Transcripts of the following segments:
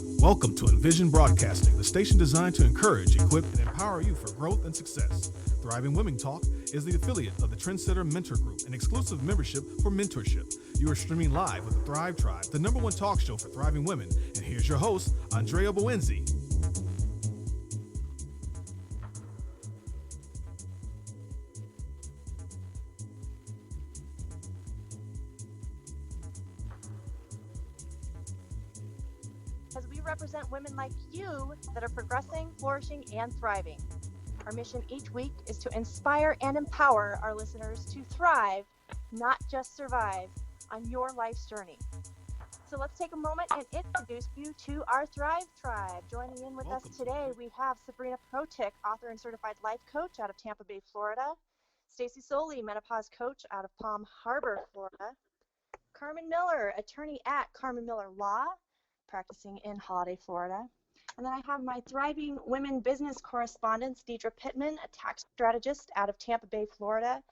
Welcome to Envision Broadcasting, the station designed to encourage, equip, and empower you for growth and success. Thriving Women Talk is the affiliate of the Trendsetter Mentor Group, an exclusive membership for mentorship. You are streaming live with the Thrive Tribe, the #1 talk show for thriving women. And here's your host, Andrea Boenzi. As we represent women like you that are progressing, flourishing, and thriving. Our mission each week is to inspire and empower our listeners to thrive, not just survive, on your life's journey. So let's take a moment and introduce you to our Thrive Tribe. Joining in with us today, we have Sabrina Protic, author and certified life coach out of Tampa Bay, Florida. Stacy Soli, menopause coach out of Palm Harbor, Florida. Carmen Miller, attorney at Carmen Miller Law, practicing in Holiday, Florida. And then I have my Thriving Women business correspondent, Deidre Pittman, a tax strategist out of Tampa Bay, Florida.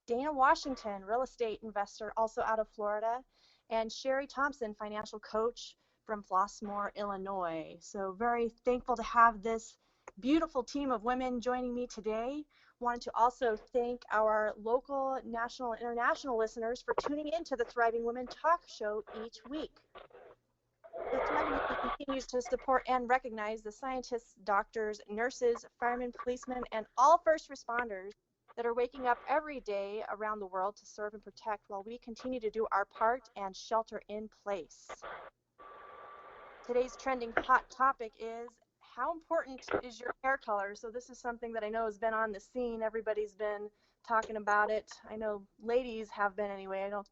Dana Washington, real estate investor, also out of Florida. And Sherry Thompson, financial coach from Flossmoor, Illinois. So very thankful to have this beautiful team of women joining me today. Wanted to also thank our local, national, and international listeners for tuning in to the Thriving Women Talk Show each week. The Thriving Women continues to support and recognize the scientists, doctors, nurses, firemen, policemen, and all first responders that are waking up every day around the world to serve and protect while we continue to do our part and shelter in place. Today's trending hot topic is how important is your hair color? So this is something that I know has been on the scene. Everybody's been talking about it. I know ladies have been anyway. I don't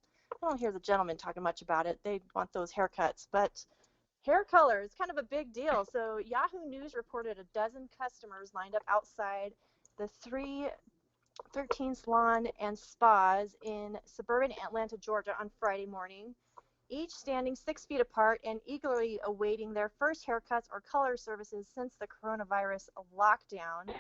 hear the gentlemen talking much about it. They want those haircuts, but hair color is kind of a big deal. So Yahoo News reported a dozen customers lined up outside the 313 salon and spas in suburban Atlanta, Georgia on Friday morning, each standing 6 feet apart and eagerly awaiting their first haircuts or color services since the coronavirus lockdown.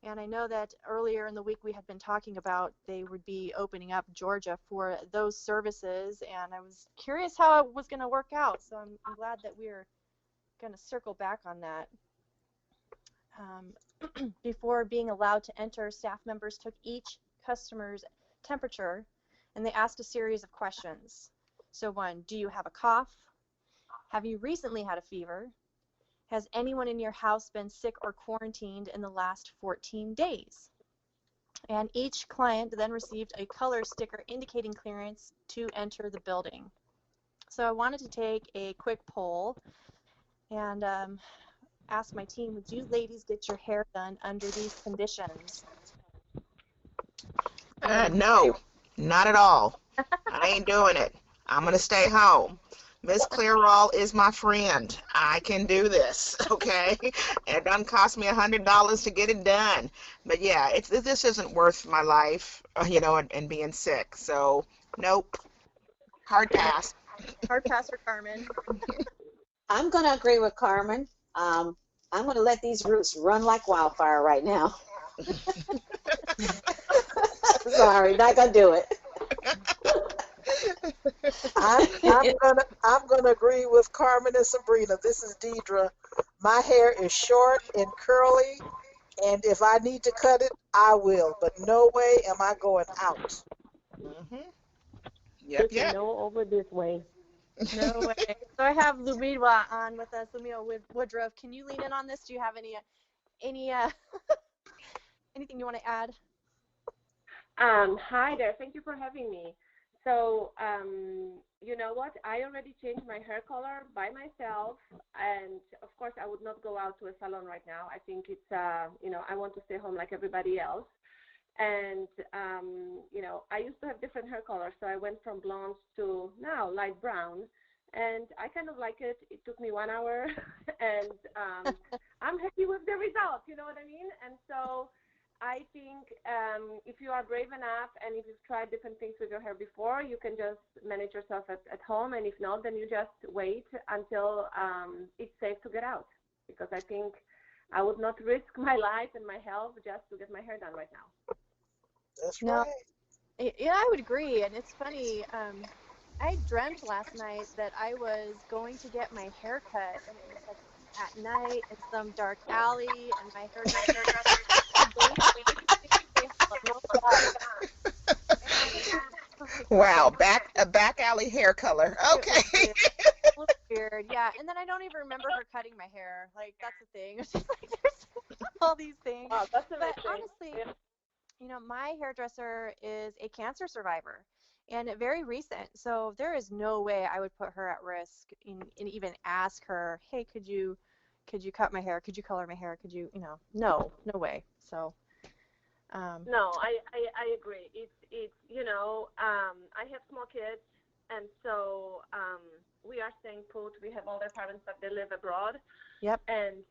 And I know that earlier in the week we had been talking about they would be opening up Georgia for those services, and I was curious how it was going to work out, so I'm glad that we're going to circle back on that. Before being allowed to enter, staff members took each customer's temperature, and they asked a series of questions. So 1, do you have a cough? Have you recently had a fever? Has anyone in your house been sick or quarantined in the last 14 days? And each client then received a color sticker indicating clearance to enter the building. So I wanted to take a quick poll and ask my team, would you ladies get your hair done under these conditions? No, not at all. I ain't doing it. I'm going to stay home. Miss Clearall is my friend. I can do this, okay? It doesn't cost me $100 to get it done. But yeah, this isn't worth my life, and being sick. So, nope. Hard pass. Hard pass for Carmen. I'm going to agree with Carmen. I'm going to let these roots run like wildfire right now. Sorry, not going to do it. I'm gonna agree with Carmen and Sabrina. This is Deidre. My hair is short and curly, and if I need to cut it, I will. But no way am I going out. Mm-hmm. Yep. No over this way. No way. So I have Lumiwa on with us, Lumiwa Woodruff. Can you lean in on this? Do you have any anything you want to add? Hi there. Thank you for having me. So, you know what? I already changed my hair color by myself, and of course, I would not go out to a salon right now. I think it's, I want to stay home like everybody else. And, I used to have different hair colors, so I went from blonde to now light brown, and I kind of like it. It took me 1 hour, and I'm happy with the results, you know what I mean? And so I think if you are brave enough and if you've tried different things with your hair before, you can just manage yourself at home. And if not, then you just wait until it's safe to get out. Because I think I would not risk my life and my health just to get my hair done right now. That's right. Yeah, I would agree. And it's funny, I dreamt last night that I was going to get my hair cut, and it was like at night in some dark alley, and my hairdresser was waiting for me to say hello. And I was like, Wow, a back alley hair color. it was Okay. weird. A little weird, yeah. And then I don't even remember her cutting my hair. Like, that's the thing. It's just like there's all these things. Wow, that's But amazing. honestly, Yeah. my hairdresser is a cancer survivor and very recent. So there is no way I would put her at risk and even ask her, hey, could you cut my hair? Could you color my hair? Could you, no way. So, No, I agree. It's I have small kids, and so we are staying put. We have older parents that they live abroad, yep. and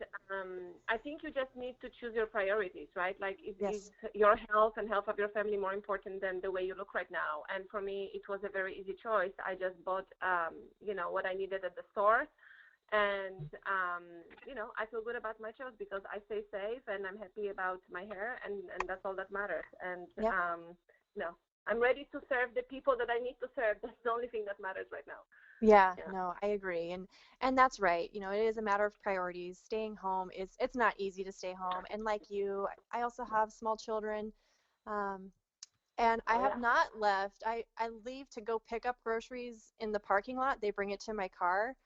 I think you just need to choose your priorities, right? Like, Yes. is your health and health of your family more important than the way you look right now? And for me, it was a very easy choice. I just bought, what I needed at the store, and I feel good about my choice because I stay safe and I'm happy about my hair, and that's all that matters. And Yep. I'm ready to serve the people that I need to serve. That's the only thing that matters right now. Yeah, Yeah. no, I agree. And that's right. It is a matter of priorities. Staying home it's not easy to stay home. And like you, I also have small children. Um, and I Oh, have yeah. not left. I leave to go pick up groceries in the parking lot. They bring it to my car,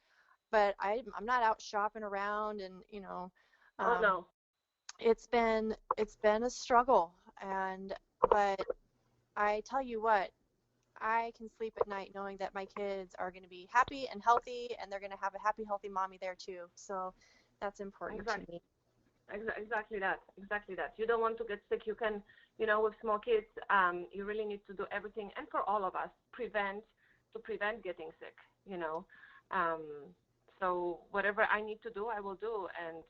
but I'm not out shopping around and, Oh, um, no. it's been a struggle. But I tell you what, I can sleep at night knowing that my kids are going to be happy and healthy, and they're going to have a happy, healthy mommy there too. So that's important to Exactly. me. Exactly that. Exactly that. You don't want to get sick. You can, with small kids, you really need to do everything, and for all of us, prevent getting sick. You know, um, so whatever I need to do, I will do, and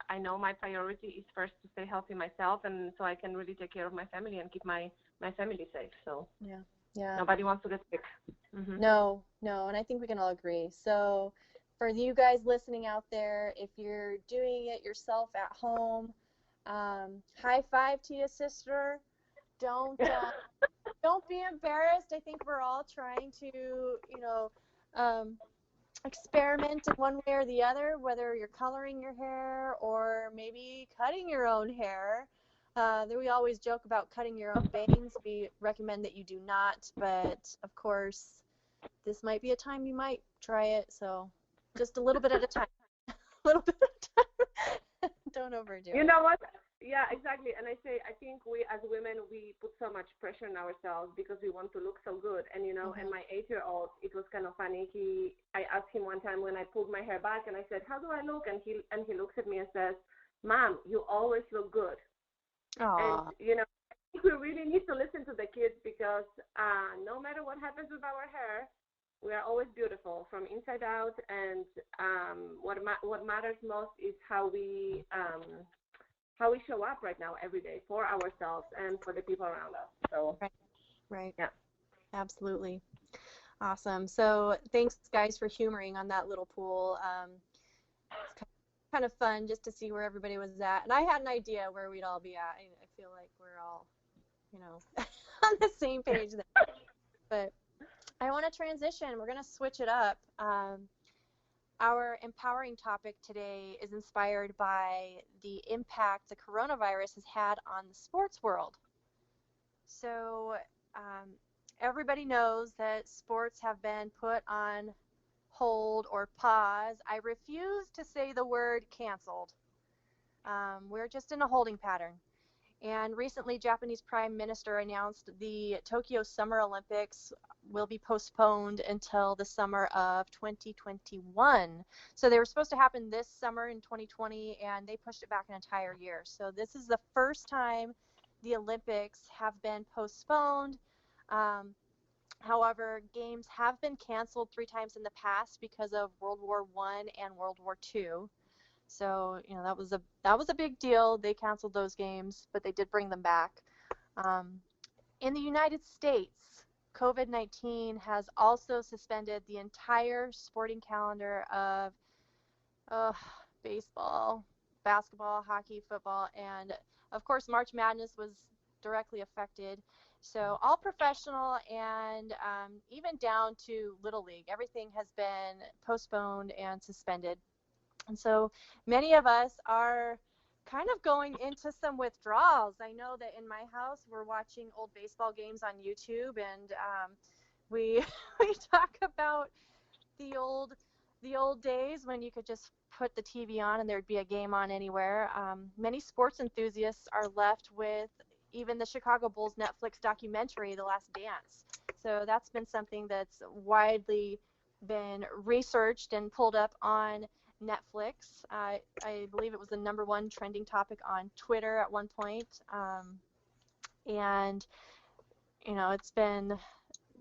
I know my priority is first to stay healthy myself, and so I can really take care of my family and keep my family safe. So Yeah. Yeah. nobody wants to get sick. Hmm. No, no, and I think we can all agree. So, for you guys listening out there, if you're doing it yourself at home, high five to you, sister. Don't don't be embarrassed. I think we're all trying to, um, experiment in one way or the other, whether you're coloring your hair or maybe cutting your own hair. We always joke about cutting your own bangs. We recommend that you do not, but of course, this might be a time you might try it. So just a little bit at a time. A little bit at a time. Don't overdo You it. know what? Yeah, exactly. And I think we as women, we put so much pressure on ourselves because we want to look so good. And and my 8-year-old, it was kind of funny. I asked him one time when I pulled my hair back, and I said, "How do I look?" And he looks at me and says, "Mom, you always look good." And Aw. I think we really need to listen to the kids because no matter what happens with our hair, we are always beautiful from inside out. And what matters most is how we show up right now every day for ourselves and for the people around us. So Right. Right. yeah. Absolutely. Awesome. So thanks, guys, for humoring on that little pool. It's kind of fun just to see where everybody was at. And I had an idea where we'd all be at. I feel like we're all, on the same page there. But I want to transition. We're going to switch it up. Our empowering topic today is inspired by the impact the coronavirus has had on the sports world. So, um, everybody knows that sports have been put on hold or pause. I refuse to say the word canceled. We're just in a holding pattern. And recently, Japanese Prime Minister announced the Tokyo Summer Olympics will be postponed until the summer of 2021. So they were supposed to happen this summer in 2020, and they pushed it back an entire year. So this is the first time the Olympics have been postponed. Um, However, games have been canceled 3 times in the past because of World War I and World War II. So, that was a big deal. They canceled those games, but they did bring them back. Um, in the United States, COVID-19 has also suspended the entire sporting calendar of uh, baseball, basketball, hockey, football, and of course, March Madness was directly affected. So all professional and even down to Little League, everything has been postponed and suspended. And so many of us are kind of going into some withdrawals. I know that in my house, we're watching old baseball games on YouTube, and we we talk about the old the old days when you could just put the TV on and there'd be a game on anywhere. Many sports enthusiasts are left with even the Chicago Bulls Netflix documentary, The Last Dance. So that's been something that's widely been researched and pulled up on Netflix. I believe it was the #1 trending topic on Twitter at one point. And, it's been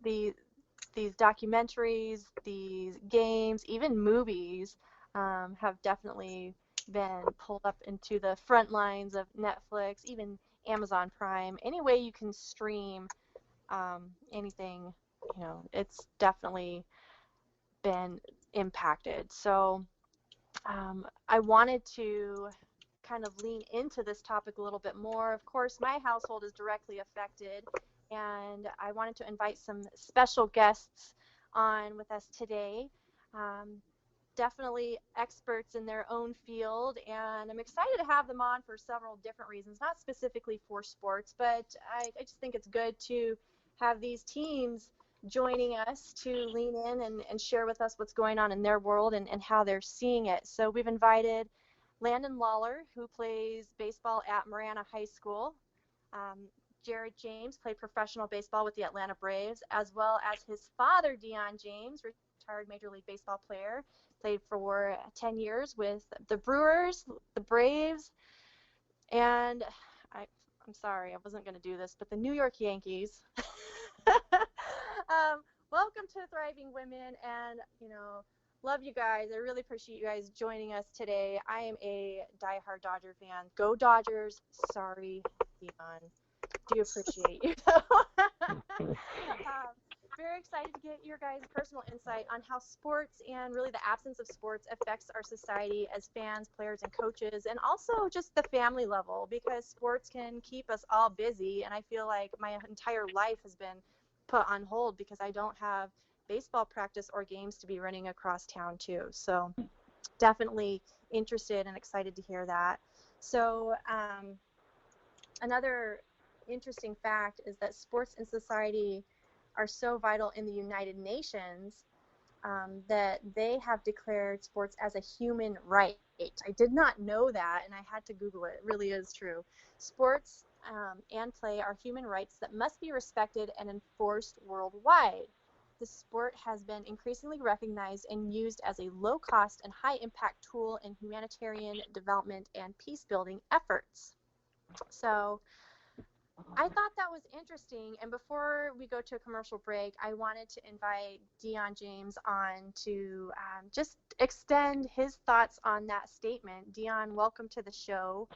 the these documentaries, these games, even movies have definitely been pulled up into the front lines of Netflix, even Amazon Prime. Any way you can stream anything, it's definitely been impacted. So I wanted to kind of lean into this topic a little bit more. Of course, my household is directly affected, and I wanted to invite some special guests on with us today. Um, Definitely experts in their own field, and I'm excited to have them on for several different reasons, not specifically for sports, but I just think it's good to have these teams joining us to lean in and share with us what's going on in their world and how they're seeing it. So we've invited Landon Lawler, who plays baseball at Marana High School. Um, Jared James played professional baseball with the Atlanta Braves, as well as his father, Dion James, retired Major League Baseball player, played for 10 years with the Brewers, the Braves, and I'm sorry, I wasn't going to do this, but the New York Yankees. Welcome to Thriving Women, and love you guys. I really appreciate you guys joining us today. I am a diehard Dodger fan. Go Dodgers. Sorry, Dion. Do appreciate you. Very excited to get your guys' personal insight on how sports and really the absence of sports affects our society as fans, players, and coaches, and also just the family level, because sports can keep us all busy, and I feel like my entire life has been put on hold because I don't have baseball practice or games to be running across town too. So definitely interested and excited to hear that. So another interesting fact is that sports and society are so vital in the United Nations that they have declared sports as a human right. I did not know that, and I had to Google it. It really is true. Sports and play are human rights that must be respected and enforced worldwide. The sport has been increasingly recognized and used as a low-cost and high-impact tool in humanitarian development and peace-building efforts. So I thought that was interesting, and before we go to a commercial break, I wanted to invite Dion James on to just extend his thoughts on that statement. Dion, welcome to the show.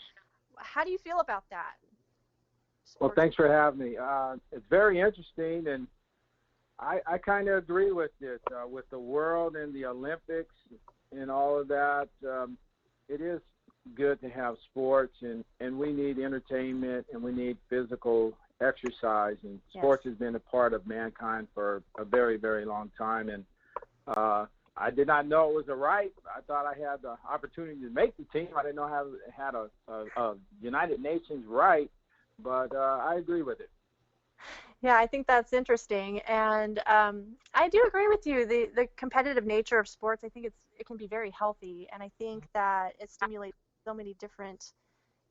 How do you feel about that? Well, thanks for having me. It's very interesting, and I kind of agree with it. With the world and the Olympics and all of that, it is good to have sports, and we need entertainment, and we need physical exercise, and sports has been a part of mankind for a very, very long time, and I did not know it was a right. I thought I had the opportunity to make the team. I didn't know how it had a United Nations right, but I agree with it. Yeah, I think that's interesting, and I do agree with you. The competitive nature of sports, I think it can be very healthy, and I think that it stimulates so many different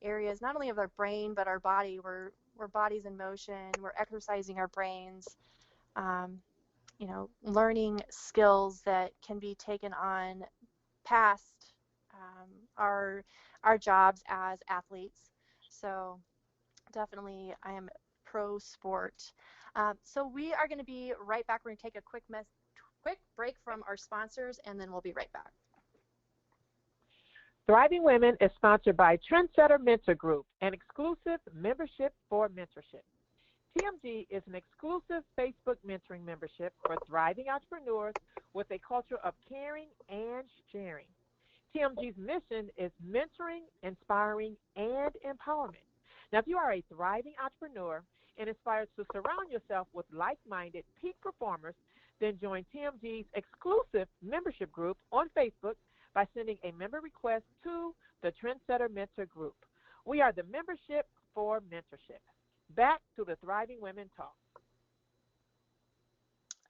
areas, not only of our brain but our body. We're bodies in motion. We're exercising our brains, learning skills that can be taken on past our jobs as athletes. So definitely, I am pro sport. So we are going to be right back. We're going to take a quick break from our sponsors, and then we'll be right back. Thriving Women is sponsored by Trendsetter Mentor Group, an exclusive membership for mentorship. TMG is an exclusive Facebook mentoring membership for thriving entrepreneurs with a culture of caring and sharing. TMG's mission is mentoring, inspiring, and empowerment. Now, if you are a thriving entrepreneur and aspire to surround yourself with like-minded peak performers, then join TMG's exclusive membership group on Facebook by sending a member request to the Trendsetter Mentor Group. We are the membership for mentorship. Back to the Thriving Women Talk.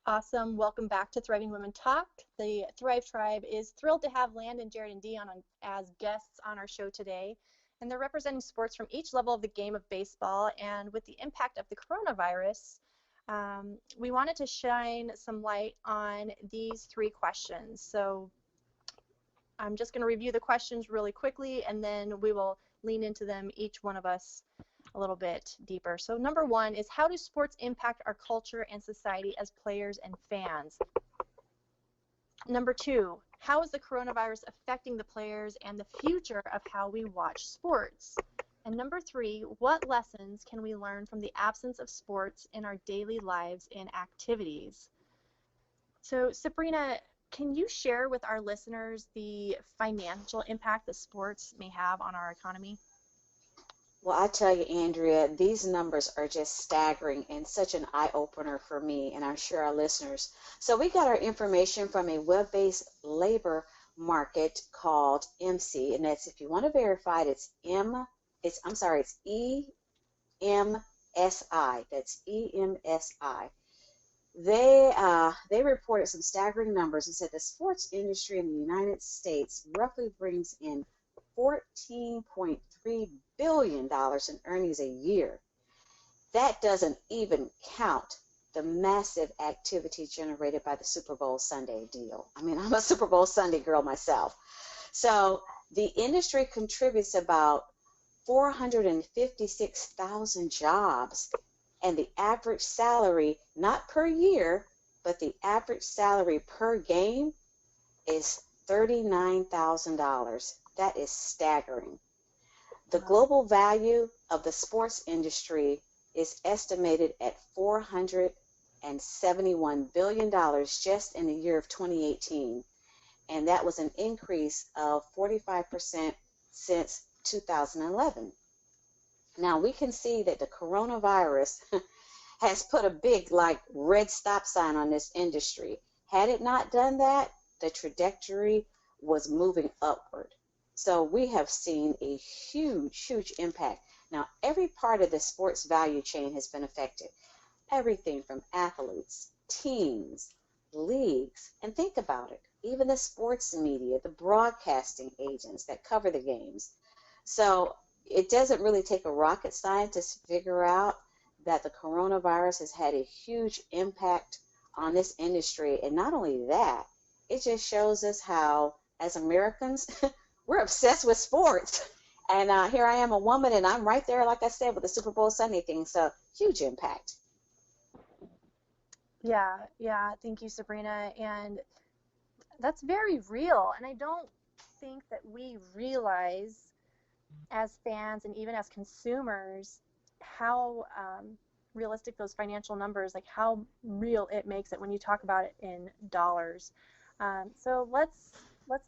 Awesome. Welcome back to Thriving Women Talk. The Thrive Tribe is thrilled to have Landon, Jared, and Dion as guests on our show today. And they're representing sports from each level of the game of baseball. And with the impact of the coronavirus, we wanted to shine some light on these three questions. So I'm just going to review the questions really quickly, and then we will lean into them, each one of us, a little bit deeper. So number one is, how do sports impact our culture and society as players and fans? Number two, how is the coronavirus affecting the players and the future of how we watch sports? And number three, what lessons can we learn from the absence of sports in our daily lives and activities? So Sabrina, can you share with our listeners the financial impact that sports may have on our economy? Well, I tell you, Andrea, these numbers are just staggering and such an eye-opener for me, and I'm sure our listeners. So we got our information from a web-based labor market called MC, and that's, if you want to verify it, it's EMSI. That's EMSI. They reported some staggering numbers and said the sports industry in the United States roughly brings in $14.3 billion in earnings a year. That doesn't even count the massive activity generated by the Super Bowl Sunday deal. I mean, I'm a Super Bowl Sunday girl myself. So the industry contributes about 456,000 jobs, and the average salary, not per year, but the average salary per game is $39,000. That is staggering. The global value of the sports industry is estimated at $471 billion just in the year of 2018, and that was an increase of 45% since 2011. Now, we can see that the coronavirus has put a big, red stop sign on this industry. Had it not done that, the trajectory was moving upward. So we have seen a huge, huge impact. Now, every part of the sports value chain has been affected. Everything from athletes, teams, leagues, and think about it, even the sports media, the broadcasting agents that cover the games. So it doesn't really take a rocket scientist to figure out that the coronavirus has had a huge impact on this industry. And not only that, it just shows us how, as Americans, we're obsessed with sports. And here I am, a woman, and I'm right there, like I said, with the Super Bowl Sunday thing. So huge impact. Yeah, thank you, Sabrina. And that's very real. And I don't think that we realize as fans and even as consumers how realistic those financial numbers, like how real it makes it when you talk about it in dollars. So let's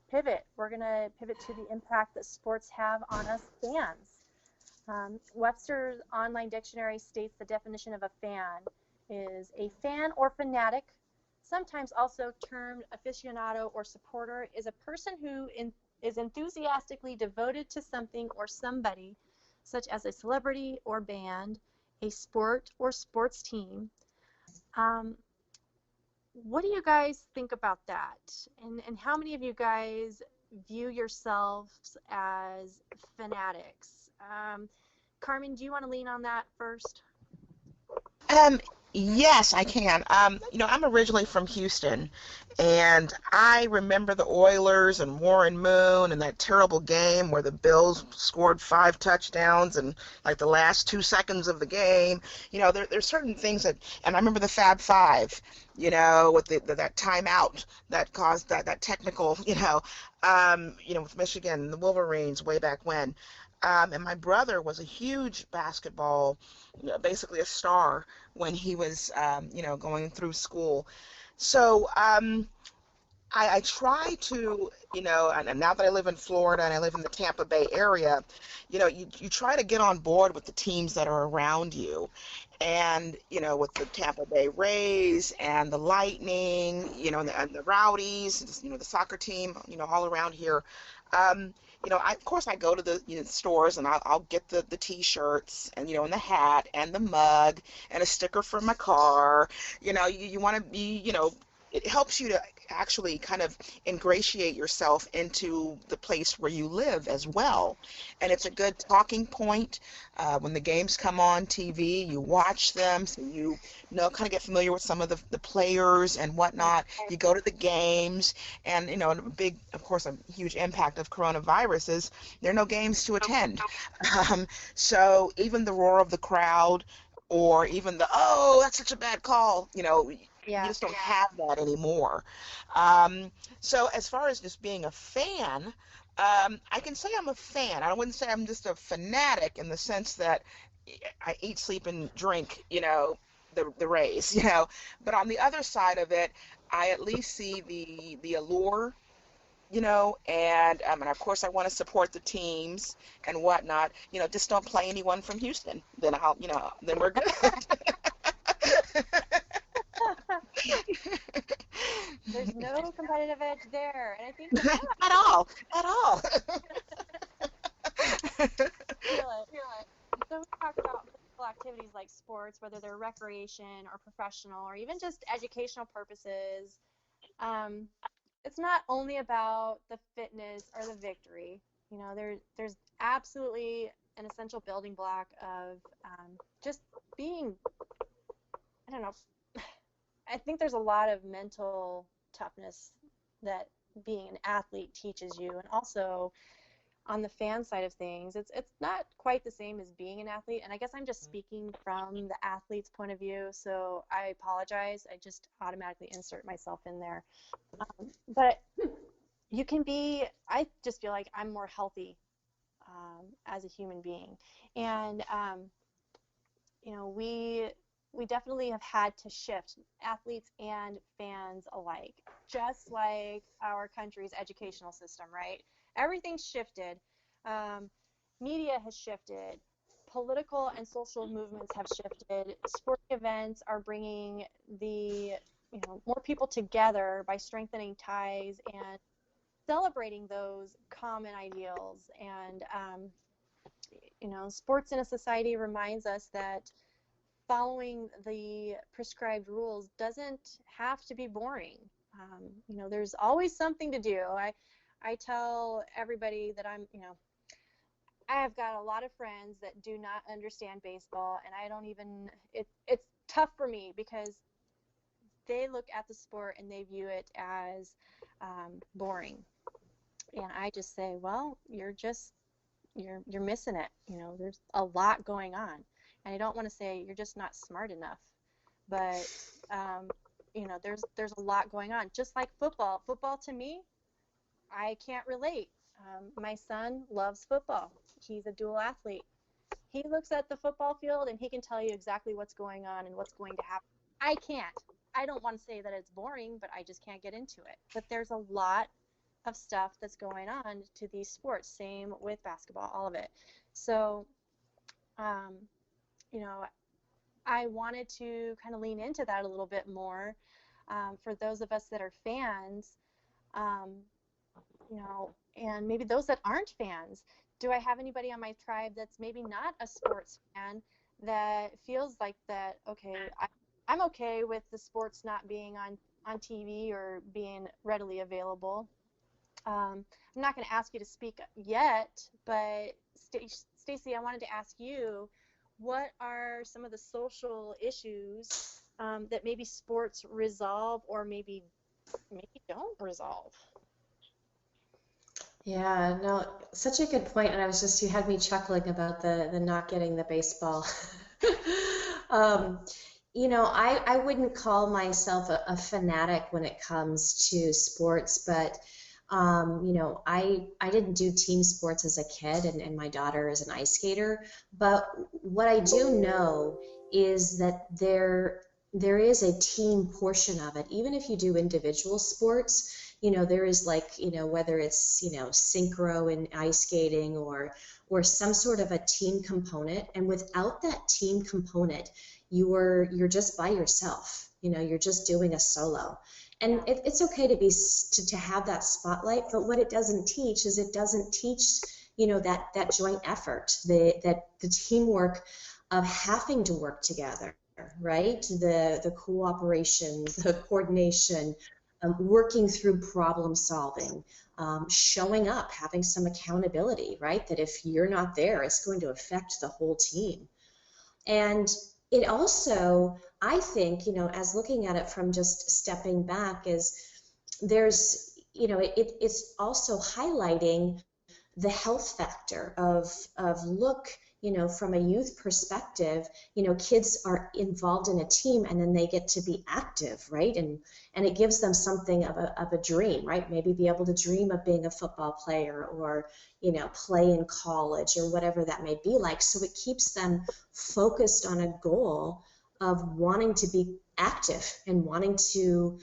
pivot. We're going to pivot to the impact that sports have on us fans. Webster's Online Dictionary states the definition of a fan is a fan or fanatic, sometimes also termed aficionado or supporter, is a person who is enthusiastically devoted to something or somebody, such as a celebrity or band, a sport or sports team. What do you guys think about that? And how many of you guys view yourselves as fanatics? Carmen, do you want to lean on that first? Yes, I can. I'm originally from Houston, and I remember the Oilers and Warren Moon and that terrible game where the Bills scored 5 touchdowns in like the last 2 seconds of the game. There's certain things and I remember the Fab Five, with that timeout that caused that technical, with Michigan, the Wolverines way back when. And my brother was a huge basketball, basically a star when he was, going through school. So I try to, and now that I live in Florida and I live in the Tampa Bay area, you try to get on board with the teams that are around you. And, with the Tampa Bay Rays and the Lightning, and the Rowdies, the soccer team, all around here. Of course I go to the stores and I'll get the t-shirts and, and the hat and the mug and a sticker for my car. You want to be, it helps you to actually kind of ingratiate yourself into the place where you live as well. And it's a good talking point. When the games come on TV, you watch them, so you kind of get familiar with some of the players and whatnot. You go to the games, and, a big, of course, a huge impact of coronavirus is there are no games to attend. So even the roar of the crowd, or even oh, that's such a bad call, you just don't have that anymore. So as far as just being a fan, I can say I'm a fan. I wouldn't say I'm just a fanatic in the sense that I eat, sleep, and drink, the Rays, But on the other side of it, I at least see the allure, and of course I want to support the teams and whatnot. Just don't play anyone from Houston. Then then we're good. There's no competitive edge there, and I think at all. feel it. So we talk about physical activities like sports, whether they're recreation or professional or even just educational purposes. It's not only about the fitness or the victory. There's absolutely an essential building block of just being, I don't know, I think there's a lot of mental toughness that being an athlete teaches you, and also on the fan side of things, it's not quite the same as being an athlete. And I guess I'm just speaking from the athlete's point of view, so I apologize. I just automatically insert myself in there. But you can be, I just feel like I'm more healthy as a human being. And, we definitely have had to shift, athletes and fans alike, just like our country's educational system, right? Everything's shifted. Media has shifted. Political and social movements have shifted. Sporting events are bringing more people together by strengthening ties and celebrating those common ideals. And, sports in a society reminds us that following the prescribed rules doesn't have to be boring. There's always something to do. I tell everybody that I have got a lot of friends that do not understand baseball, and I don't even, it's tough for me because they look at the sport and they view it as boring. And I just say, well, you're missing it. There's a lot going on. And I don't want to say you're just not smart enough, but there's a lot going on. Just like football. Football to me, I can't relate. My son loves football. He's a dual athlete. He looks at the football field and he can tell you exactly what's going on and what's going to happen. I can't. I don't want to say that it's boring, but I just can't get into it. But there's a lot of stuff that's going on to these sports. Same with basketball, all of it. So, I wanted to kind of lean into that a little bit more for those of us that are fans, and maybe those that aren't fans. Do I have anybody on my tribe that's maybe not a sports fan that feels like that, okay, I'm okay with the sports not being on TV or being readily available? I'm not going to ask you to speak yet, but Stacy, I wanted to ask you, what are some of the social issues that maybe sports resolve or maybe don't resolve? Yeah, no, such a good point. And you had me chuckling about the not getting the baseball. I wouldn't call myself a fanatic when it comes to sports, but I didn't do team sports as a kid, and my daughter is an ice skater. But what I do know is that there is a team portion of it. Even if you do individual sports, there is whether it's, synchro in ice skating or some sort of a team component. And without that team component, you're just by yourself. You're just doing a solo. And it's okay to have that spotlight, but what it doesn't teach is that joint effort, the teamwork of having to work together, right? The cooperation, the coordination, working through problem solving, showing up, having some accountability, right? That if you're not there, it's going to affect the whole team. And it also, I think, as looking at it from just stepping back, is there's, it's also highlighting the health factor of look, from a youth perspective, kids are involved in a team and then they get to be active, right? And it gives them something of a dream, right? Maybe be able to dream of being a football player or, play in college or whatever that may be like. So it keeps them focused on a goal of wanting to be active and wanting to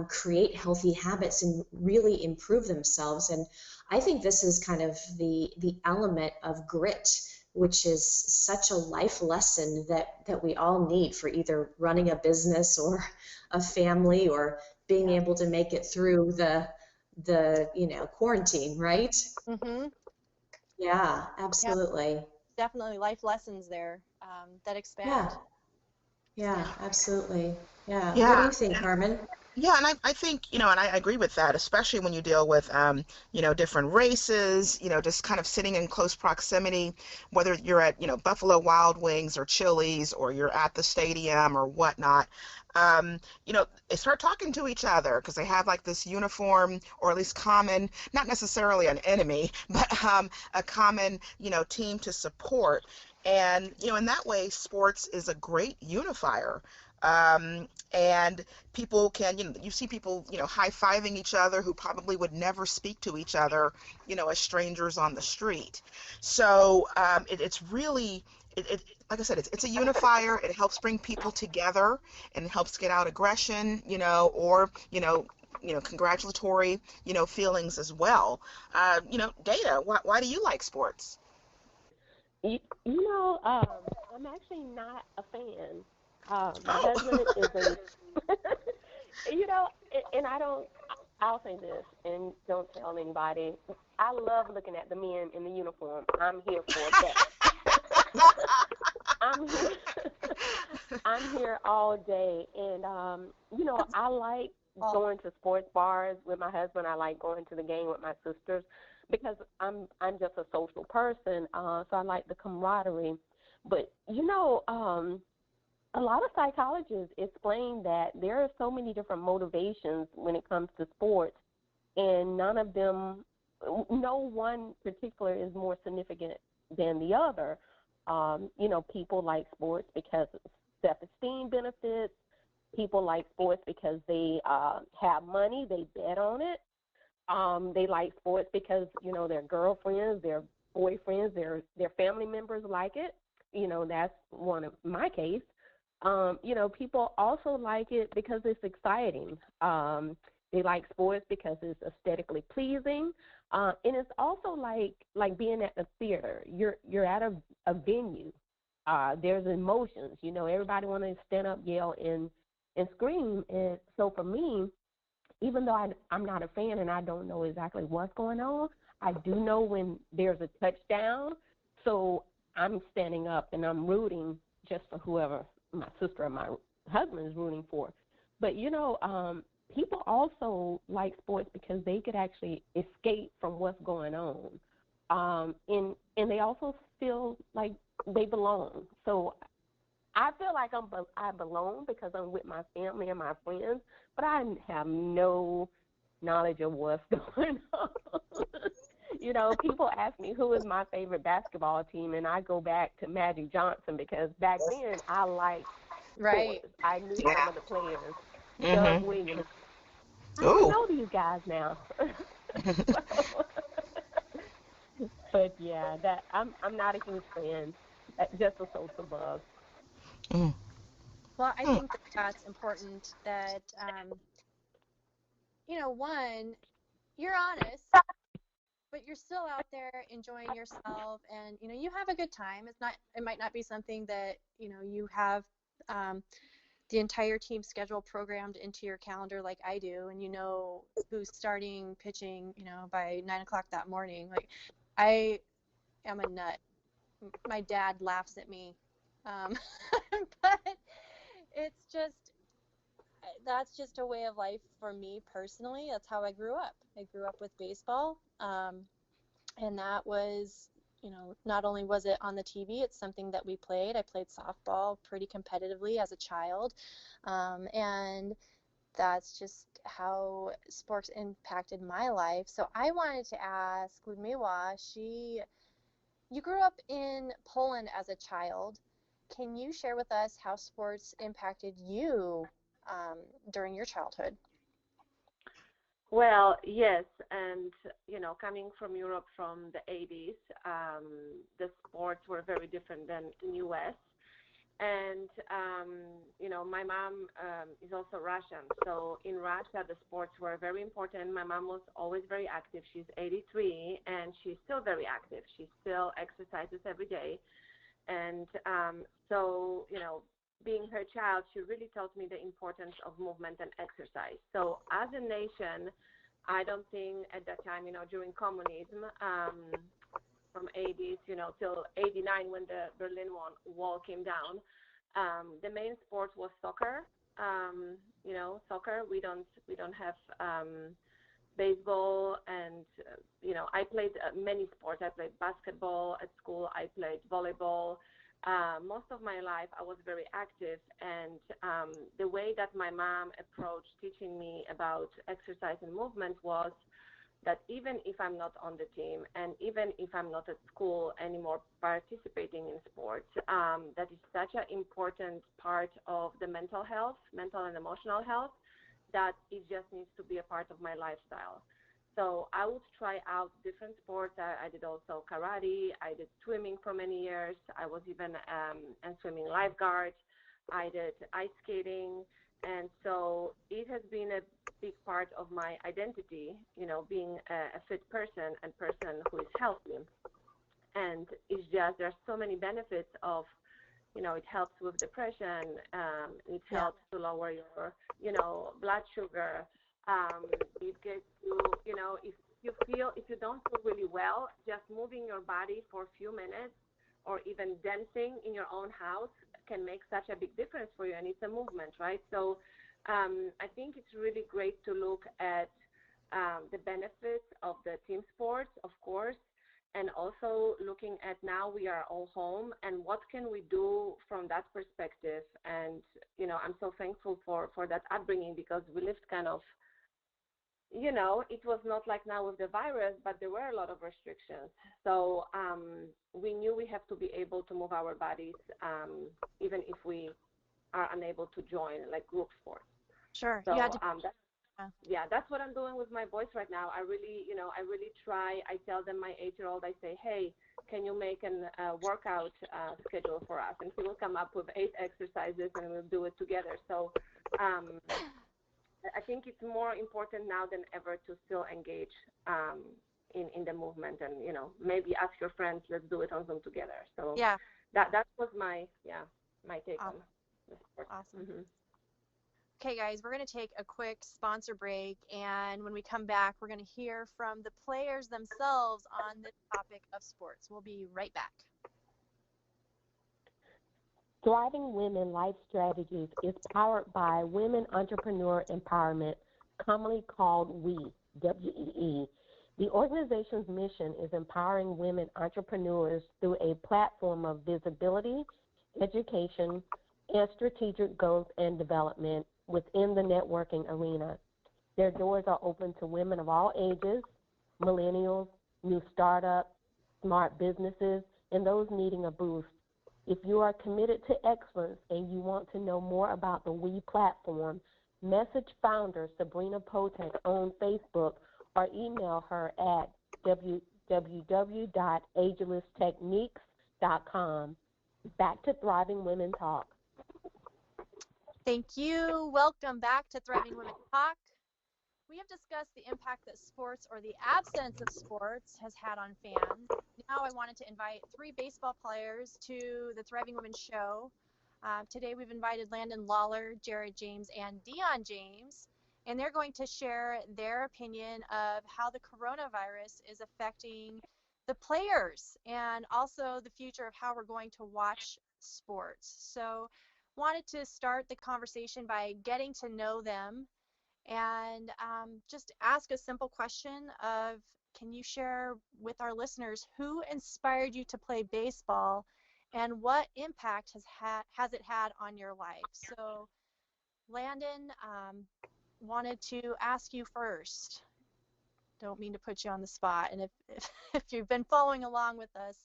create healthy habits and really improve themselves. And I think this is kind of the element of grit, which is such a life lesson that we all need for either running a business or a family or being able to make it through the quarantine, right? Mm-hmm. Yeah, absolutely. Yep. Definitely life lessons there that expand. Yeah, absolutely. Yeah. Yeah. What do you think, Carmen? Yeah, and I think, and I agree with that, especially when you deal with, different races, just kind of sitting in close proximity, whether you're at, Buffalo Wild Wings or Chili's or you're at the stadium or whatnot. They start talking to each other because they have like this uniform or at least common, not necessarily an enemy, but a common, team to support. And, in that way, sports is a great unifier. And people can, you see people, high-fiving each other who probably would never speak to each other, as strangers on the street. So it's really, like I said, it's a unifier. It helps bring people together and it helps get out aggression, or, congratulatory, feelings as well. Data, why do you like sports? I'm actually not a fan. My husband is a, and I'll say this, and don't tell anybody. I love looking at the men in the uniform. I'm here for that. I'm here all day, and I like going to sports bars with my husband. I like going to the game with my sisters because I'm just a social person. So I like the camaraderie. But a lot of psychologists explain that there are so many different motivations when it comes to sports, and no one particular is more significant than the other. People like sports because of self-esteem benefits. People like sports because they have money, they bet on it. They like sports because, their girlfriends, their boyfriends, their family members like it. That's one of my case. People also like it because it's exciting. They like sports because it's aesthetically pleasing. And it's also like being at the theater. You're at a venue. There's emotions. Everybody want to stand up, yell, and scream. And so for me, even though I'm not a fan and I don't know exactly what's going on, I do know when there's a touchdown. So I'm standing up and I'm rooting just for whoever my sister or my husband is rooting for. But, people also like sports because they could actually escape from what's going on. And they also feel like they belong. So I feel like I belong because I'm with my family and my friends, but I have no knowledge of what's going on. People ask me who is my favorite basketball team, and I go back to Magic Johnson because back then I liked sports. I knew some of the players. Doug Williams. I don't know these guys now. But yeah, that I'm not a huge fan. Just a social bug. Well, I think that's important that, one, you're honest, but you're still out there enjoying yourself, and you have a good time. It might not be something that you have the entire team schedule programmed into your calendar like I do, and who's starting pitching by 9 o'clock that morning. Like, I am a nut. My dad laughs at me, but that's just a way of life for me personally. That's how I grew up. I grew up with baseball, and that was, not only was it on the TV, it's something that we played. I played softball pretty competitively as a child, and that's just how sports impacted my life. So I wanted to ask Ludmila, you grew up in Poland as a child. Can you share with us how sports impacted you during your childhood? Well, yes, and coming from Europe from the 80s, the sports were very different than in U.S. And my mom is also Russian, so in Russia the sports were very important. My mom was always very active. She's 83, and she's still very active. She still exercises every day, and so being her child, she really taught me the importance of movement and exercise. So as a nation, I don't think at that time, during communism, from 80s, till 89 when the Berlin Wall came down, the main sport was soccer. Soccer. We don't have baseball, and I played many sports. I played basketball at school. I played volleyball. Most of my life I was very active, and the way that my mom approached teaching me about exercise and movement was that even if I'm not on the team, and even if I'm not at school anymore participating in sports, that is such an important part of the mental and emotional health, that it just needs to be a part of my lifestyle. So I would try out different sports. I did also karate. I did swimming for many years. I was even a swimming lifeguard. I did ice skating. And so it has been a big part of my identity, being a fit person and person who is healthy. And it's just, there's so many benefits of, it helps with depression. It helps to lower your, blood sugar. It gets you, if you don't feel really well, just moving your body for a few minutes or even dancing in your own house can make such a big difference for you, and it's a movement, right? So I think it's really great to look at the benefits of the team sports, of course, and also looking at now we are all home, and what can we do from that perspective. And, I'm so thankful for that upbringing, because we lived kind of, it was not like now with the virus, but there were a lot of restrictions. So we knew we have to be able to move our bodies, even if we are unable to join like group sports. Sure. So you had to that's what I'm doing with my boys right now. I really try. I tell them, my 8-year-old, I say, hey, can you make a workout schedule for us? And he will come up with 8 exercises, and we'll do it together. So I think it's more important now than ever to still engage in the movement, and maybe ask your friends, let's do it on Zoom together. So that was my take on the sport. Awesome. Mm-hmm. Okay, guys, we're going to take a quick sponsor break, and when we come back, we're going to hear from the players themselves on the topic of sports. We'll be right back. Thriving Women Life Strategies is powered by Women Entrepreneur Empowerment, commonly called WEE, W-E-E. The organization's mission is empowering women entrepreneurs through a platform of visibility, education, and strategic growth and development within the networking arena. Their doors are open to women of all ages, millennials, new startups, smart businesses, and those needing a boost. If you are committed to excellence and you want to know more about the WE platform, message founder Sabrina Potek on Facebook or email her at www.agelesstechniques.com. Back to Thriving Women Talk. Thank you. Welcome back to Thriving Women Talk. We have discussed the impact that sports or the absence of sports has had on fans. Now I wanted to invite three baseball players to the Thriving Women show. Today we've invited Landon Lawler, Jared James, and Dion James, and they're going to share their opinion of how the coronavirus is affecting the players and also the future of how we're going to watch sports. So wanted to start the conversation by getting to know them and just ask a simple question of, can you share with our listeners who inspired you to play baseball and what impact has it had on your life? So Landon, wanted to ask you first. Don't mean to put you on the spot, and if you've been following along with us,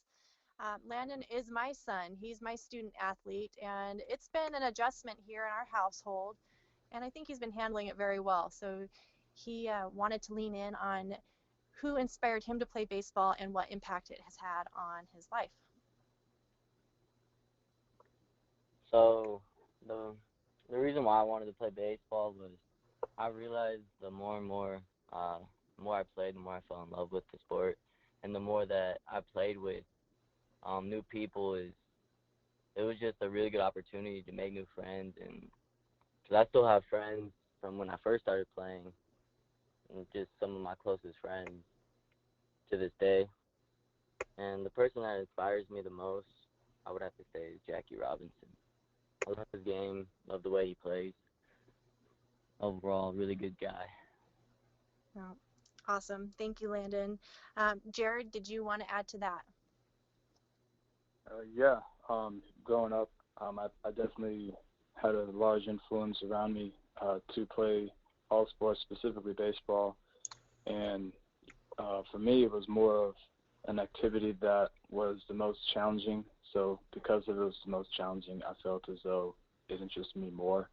Landon is my son. He's my student athlete, and it's been an adjustment here in our household, and I think he's been handling it very well. So he wanted to lean in on who inspired him to play baseball and what impact it has had on his life. So the reason why I wanted to play baseball was I realized the more I played, the more I fell in love with the sport, and the more that I played with new people, it was just a really good opportunity to make new friends, and because I still have friends from when I first started playing, and just some of my closest friends to this day. And the person that inspires me the most, I would have to say, is Jackie Robinson. I love his game, love the way he plays. Overall, really good guy. Oh, awesome. Thank you, Landon. Jared, did you want to add to that? Yeah, growing up, I definitely had a large influence around me to play all sports, specifically baseball. And for me, it was more of an activity that was the most challenging. So because it was the most challenging, I felt as though it interested me more.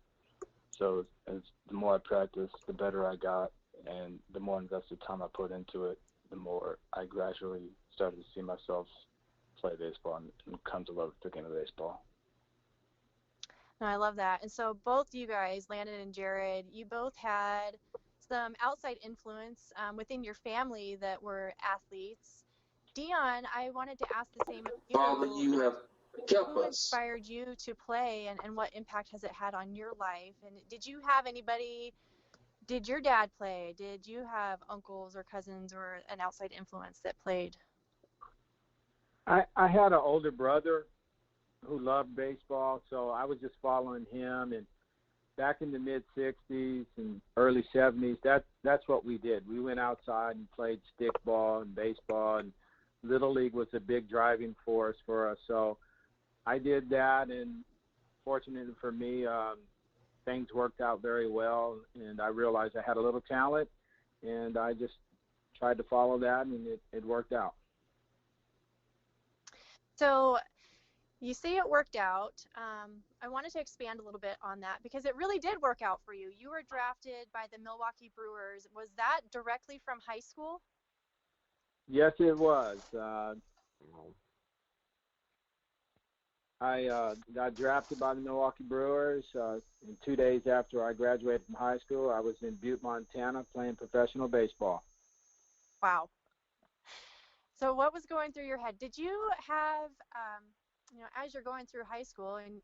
So the more I practiced, the better I got, and the more invested time I put into it, the more I gradually started to see myself play baseball and come to love the game of baseball. No, I love that. And so both you guys, Landon and Jared, you both had some outside influence within your family that were athletes. Dion, I wanted to ask the same of you. Father, you have kept Who us. inspired you to play, and what impact has it had on your life? And did you have anybody, did your dad play? Did you have uncles or cousins or an outside influence that played? I had an older brother who loved baseball, so I was just following him. And back in the mid-'60s and early '70s, that's what we did. We went outside and played stickball and baseball, and Little League was a big driving force for us. So I did that, and fortunately for me, things worked out very well, and I realized I had a little talent, and I just tried to follow that, and it worked out. So you say it worked out. I wanted to expand a little bit on that because it really did work out for you. You were drafted by the Milwaukee Brewers. Was that directly from high school? Yes, it was. I got drafted by the Milwaukee Brewers. And 2 days after I graduated from high school, I was in Butte, Montana, playing professional baseball. Wow. So what was going through your head? Did you have, as you're going through high school, and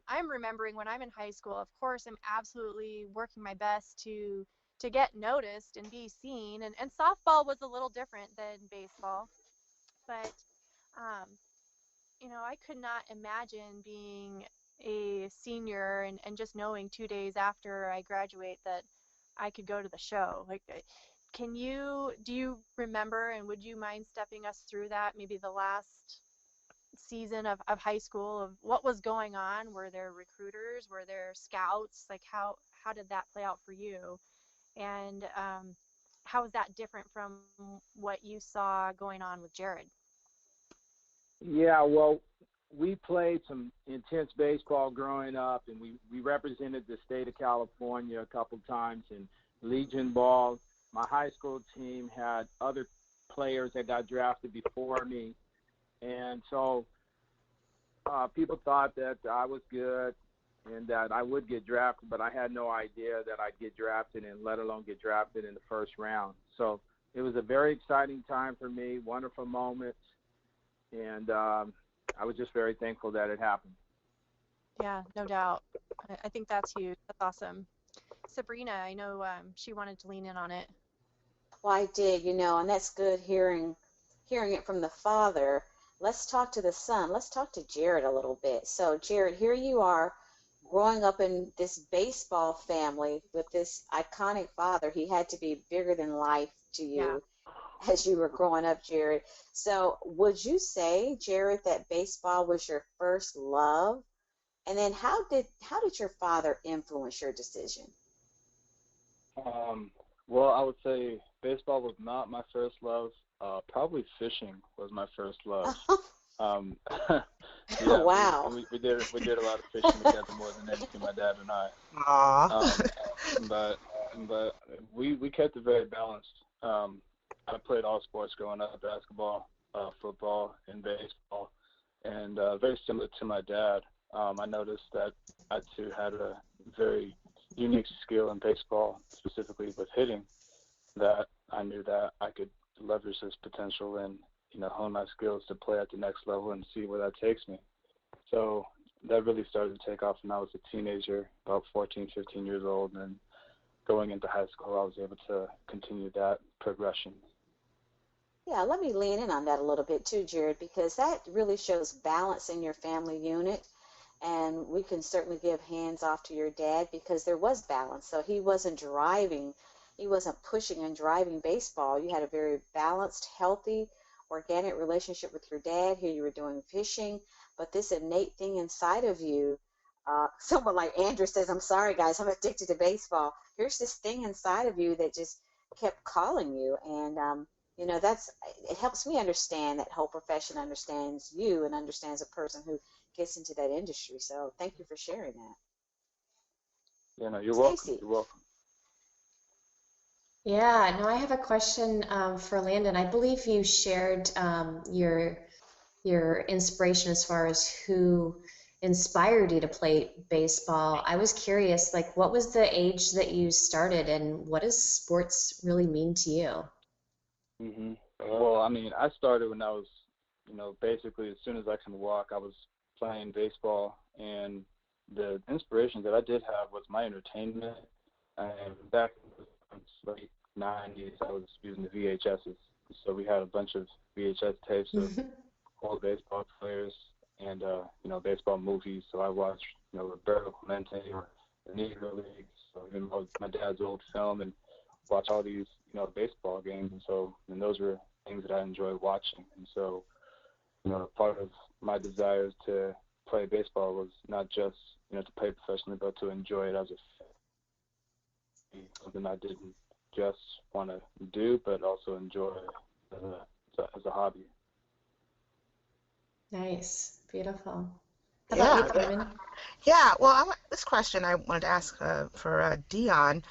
I'm remembering when I'm in high school, of course, I'm absolutely working my best to get noticed and be seen. And softball was a little different than baseball, but I could not imagine being a senior and just knowing 2 days after I graduate that I could go to the show. Like, do you remember, and would you mind stepping us through that, maybe the last season of high school, of what was going on? Were there recruiters? Were there scouts? Like, how did that play out for you? And how is that different from what you saw going on with Jared? Yeah, well, we played some intense baseball growing up, and we represented the state of California a couple times in Legion Ball. My high school team had other players that got drafted before me, and so people thought that I was good, and that I would get drafted, but I had no idea that I'd get drafted, and let alone get drafted in the first round. So it was a very exciting time for me, wonderful moments, and I was just very thankful that it happened. Yeah, no doubt. I think that's huge. That's awesome. Sabrina, I know she wanted to lean in on it. Well, I did, and that's good hearing it from the father. Let's talk to the son. Let's talk to Jared a little bit. So, Jared, here you are growing up in this baseball family with this iconic father. He had to be bigger than life to you as you were growing up, Jared. So, would you say, Jared, that baseball was your first love? And then how did your father influence your decision? Well, I would say baseball was not my first love. Probably fishing was my first love. Yeah, wow. We did a lot of fishing together more than anything, my dad and I. But we kept it very balanced. I played all sports growing up: basketball, football, and baseball. And very similar to my dad, I noticed that I too had a very unique skill in baseball, specifically with hitting, that I knew that I could leverage this potential and hone my skills to play at the next level and see where that takes me. So that really started to take off when I was a teenager, about 14, 15 years old, and going into high school, I was able to continue that progression. Yeah, let me lean in on that a little bit too, Jared, because that really shows balance in your family unit. And we can certainly give hands off to your dad because there was balance. So he wasn't pushing and driving baseball. You had a very balanced, healthy, organic relationship with your dad. Here you were doing fishing, but this innate thing inside of you, someone like Andrew says, I'm sorry guys, I'm addicted to baseball. Here's this thing inside of you that just kept calling you. And, it helps me understand that whole profession understands you and understands a person who gets into that industry. So thank you for sharing that. Yeah, no, you're Stacy. welcome. You're welcome. Yeah, no, I have a question for Landon. I believe you shared your inspiration as far as who inspired you to play baseball. I was curious, like, what was the age that you started, and what does sports really mean to you? Well, I mean, I started when I was, basically as soon as I can walk, I was playing baseball, and the inspiration that I did have was my entertainment. And back in the late 90s, I was using the VHSs. So we had a bunch of VHS tapes of old baseball players and, baseball movies. So I watched, Roberto Clemente or the Negro League. So even my dad's old film and watch all these, baseball games. And those were things that I enjoyed watching. And so, part of my desires to play baseball was not just, to play professionally, but to enjoy it as something I didn't just want to do, but also enjoy as a hobby. Nice. Beautiful. How about you, Carmen? Yeah, well, this question I wanted to ask for Dion.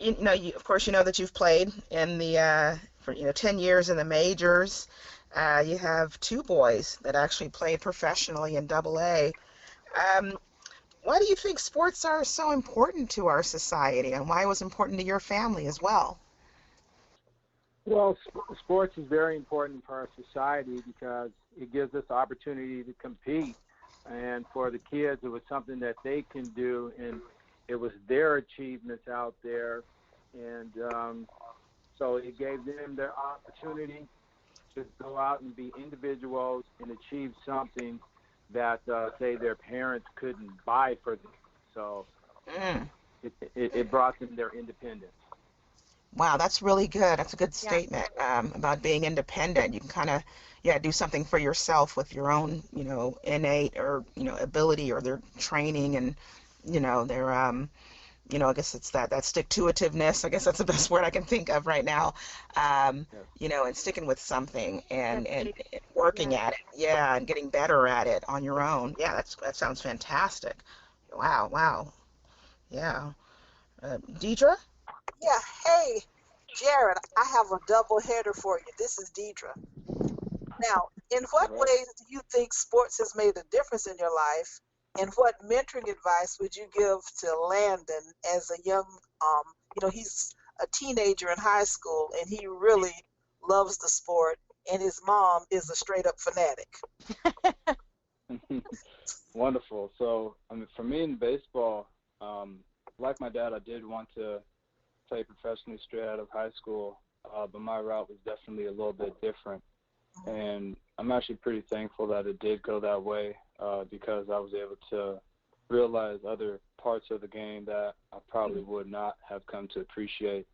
Of course, that you've played in the for 10 years in the majors. You have two boys that actually played professionally in AA. Why do you think sports are so important to our society, and why it was important to your family as well? Well, sports is very important for our society because it gives us the opportunity to compete. And for the kids, it was something that they can do, and it was their achievements out there. And so it gave them their opportunity to go out and be individuals and achieve something that, say, their parents couldn't buy for them. So it brought them their independence. Wow, that's really good. That's a good statement about being independent. You can kind of, do something for yourself with your own, innate or, ability or their training and, their, I guess it's that stick-to-itiveness. I guess that's the best word I can think of right now. And sticking with something and working at it. Yeah, and getting better at it on your own. Yeah, that sounds fantastic. Wow. Yeah. Deidre? Yeah, hey, Jared, I have a double header for you. This is Deidre. Now, in what ways do you think sports has made a difference in your life? And what mentoring advice would you give to Landon as a young, he's a teenager in high school and he really loves the sport and his mom is a straight up fanatic? Wonderful. So, for me in baseball, like my dad, I did want to play professionally straight out of high school, but my route was definitely a little bit different. And I'm actually pretty thankful that it did go that way because I was able to realize other parts of the game that I probably would not have come to appreciate.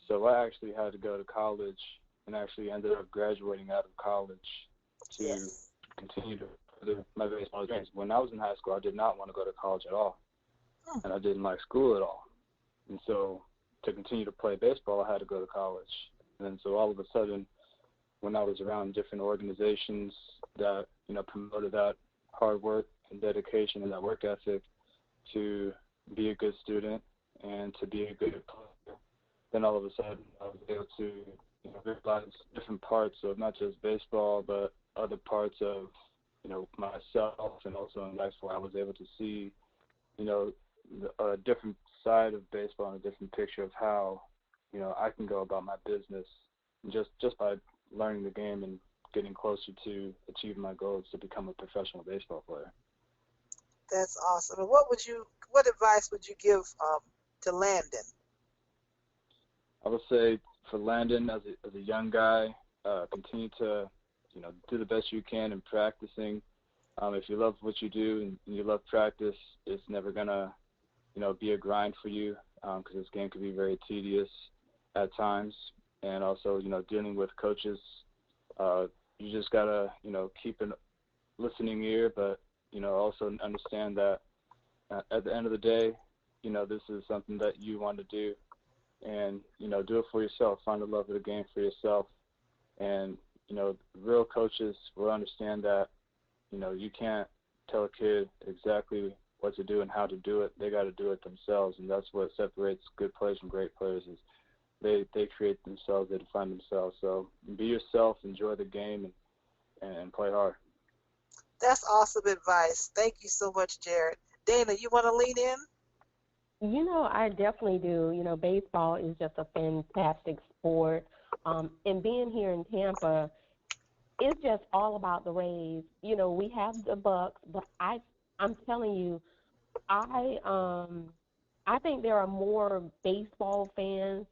So I actually had to go to college and actually ended up graduating out of college to continue to further my baseball dreams. When I was in high school, I did not want to go to college at all, and I didn't like school at all. And so to continue to play baseball, I had to go to college. And so all of a sudden, when I was around different organizations that, promoted that hard work and dedication and that work ethic to be a good student and to be a good player, then all of a sudden I was able to realize different parts of not just baseball, but other parts of, myself and also in life where I was able to see, a different side of baseball and a different picture of how, I can go about my business just by learning the game and getting closer to achieving my goals to become a professional baseball player. That's awesome. And what advice would you give to Landon? I would say for Landon, as a young guy, continue to, do the best you can in practicing. If you love what you do and you love practice, it's never gonna, be a grind for you because this game can be very tedious at times. And also, dealing with coaches, you just gotta, keep a listening ear, but, also understand that at the end of the day, this is something that you want to do. And, do it for yourself. Find the love of the game for yourself. And, real coaches will understand that, you can't tell a kid exactly what to do and how to do it. They got to do it themselves. And that's what separates good players from great players is they create themselves, they define themselves. So be yourself, enjoy the game, and play hard. That's awesome advice. Thank you so much, Jared. Dana, you want to lean in? I definitely do. Baseball is just a fantastic sport. And being here in Tampa, it's just all about the Rays. We have the Bucks, but I'm telling you, I think there are more baseball fans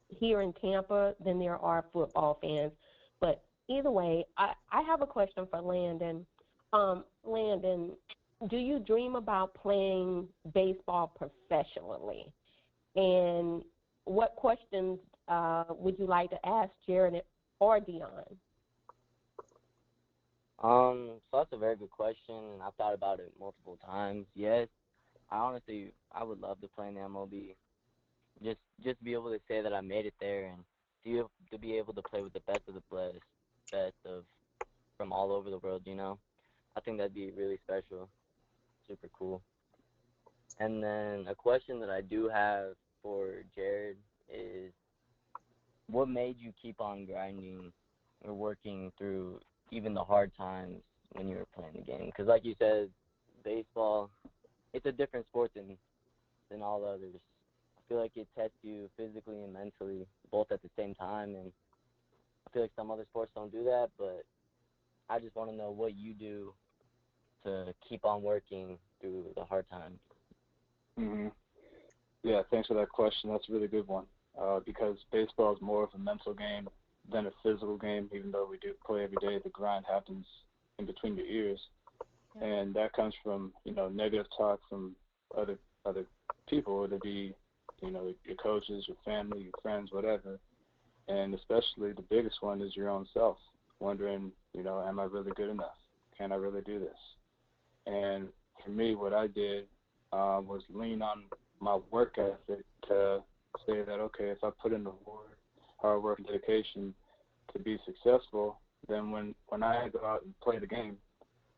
here in Tampa than there are football fans. But either way, I have a question for Landon. Landon, do you dream about playing baseball professionally? And what questions would you like to ask Jared or Dion? So that's a very good question, and I've thought about it multiple times. Yes, I would love to play in the MLB. Just be able to say that I made it there and to be able to play with the best of the best of from all over the world, I think that'd be really special, super cool. And then a question that I do have for Jared is, what made you keep on grinding or working through even the hard times when you were playing the game? Because like you said, baseball, it's a different sport than all others. I feel like it tests you physically and mentally both at the same time, and I feel like some other sports don't do that, but I just want to know what you do to keep on working through the hard times. Mm-hmm. Yeah, thanks for that question. That's a really good one because baseball is more of a mental game than a physical game. Even though we do play every day, the grind happens in between your ears, and that comes from negative talk from other people, whether it be your coaches, your family, your friends, whatever. And especially the biggest one is your own self, wondering am I really good enough? Can I really do this? And for me, what I did was lean on my work ethic to say that, okay, if I put in the hard work and dedication to be successful, then when I go out and play the game,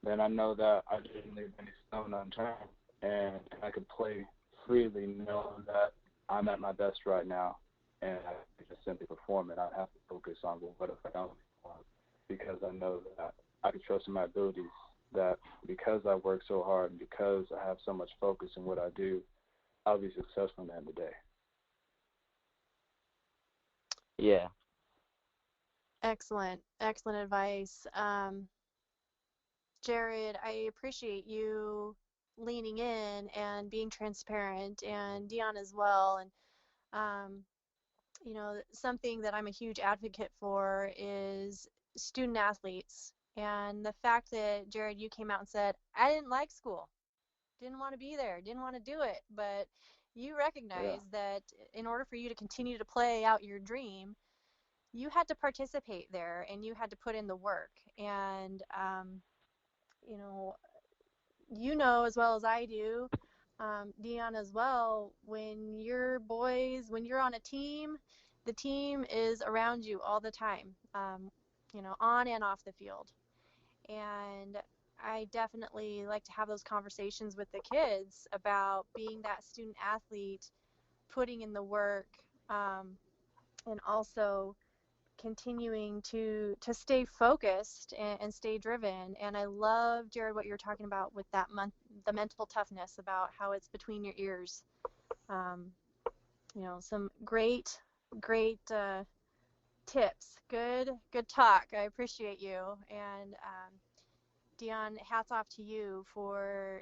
then I know that I didn't leave any stone unturned, and I could play freely knowing that I'm at my best right now, and I can just simply perform it. I have to focus on what if I don't perform, because I know that I can trust in my abilities that because I work so hard and because I have so much focus in what I do, I'll be successful in the end of the day. Yeah. Excellent, excellent advice. Jared, I appreciate you leaning in and being transparent, and Dion as well. And um, something that I'm a huge advocate for is student athletes. And the fact that, Jared, you came out and said, I didn't like school, didn't want to be there, didn't want to do it, but you recognize that in order for you to continue to play out your dream, you had to participate there and you had to put in the work. And, you know, as well as I do, Dion as well, when you're on a team, the team is around you all the time, on and off the field. And I definitely like to have those conversations with the kids about being that student athlete, putting in the work, and also continuing to stay focused and stay driven. And I love, Jared, what you're talking about with the mental toughness, about how it's between your ears. Some great tips. Good talk. I appreciate you. And Dion, hats off to you for,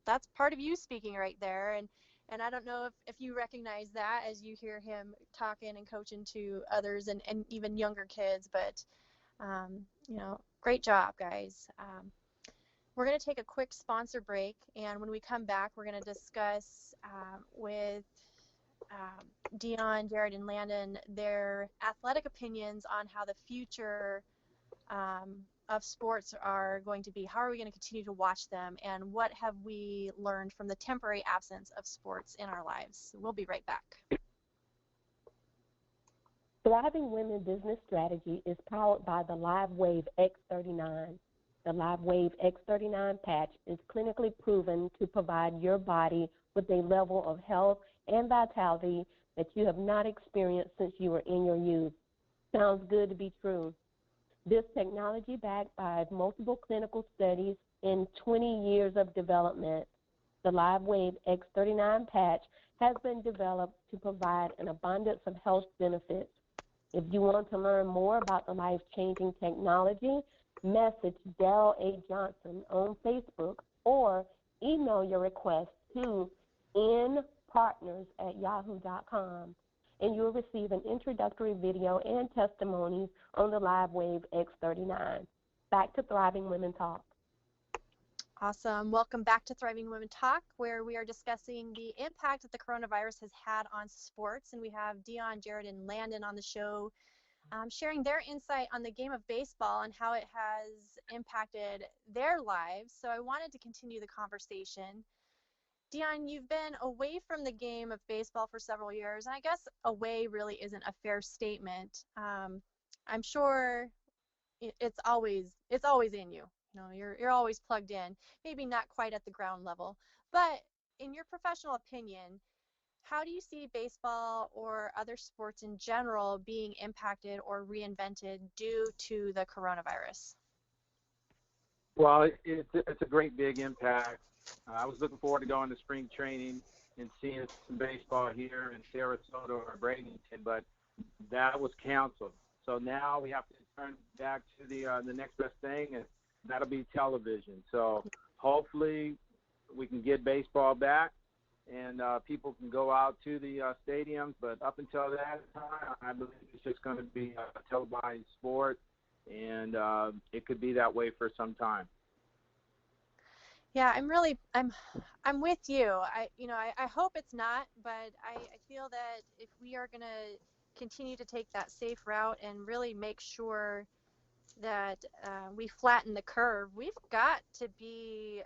that's part of you speaking right there. And I don't know if you recognize that as you hear him talking and coaching to others and even younger kids, but, great job, guys. We're going to take a quick sponsor break, and when we come back, we're going to discuss with Dion, Jared, and Landon their athletic opinions on how the future of sports are going to be. How are we going to continue to watch them, and what have we learned from the temporary absence of sports in our lives? We'll be right back. Thriving Women Business Strategy is powered by the LiveWave X39. The LiveWave X39 patch is clinically proven to provide your body with a level of health and vitality that you have not experienced since you were in your youth. Sounds good to be true. This technology, backed by multiple clinical studies and 20 years of development, the LiveWave X39 patch has been developed to provide an abundance of health benefits. If you want to learn more about the life-changing technology, message Daryl A. Johnson on Facebook or email your request to npartners@yahoo.com, and you'll receive an introductory video and testimonies on the LiveWave X39. Back to Thriving Women Talk. Awesome. Welcome back to Thriving Women Talk, where we are discussing the impact that the coronavirus has had on sports. And we have Dion, Jared, and Landon on the show sharing their insight on the game of baseball and how it has impacted their lives. So I wanted to continue the conversation. Dion, you've been away from the game of baseball for several years, and I guess away really isn't a fair statement. I'm sure it's always in you. You're always plugged in. Maybe not quite at the ground level, but in your professional opinion, how do you see baseball or other sports in general being impacted or reinvented due to the coronavirus? Well, it's a great big impact. I was looking forward to going to spring training and seeing some baseball here in Sarasota or Bradenton, but that was canceled. So now we have to turn back to the next best thing, and that'll be television. So hopefully we can get baseball back and people can go out to the stadiums. But up until that time, I believe it's just going to be a televised sport, and it could be that way for some time. Yeah, I'm with you. I hope it's not, but I feel that if we are going to continue to take that safe route and really make sure that we flatten the curve, we've got to be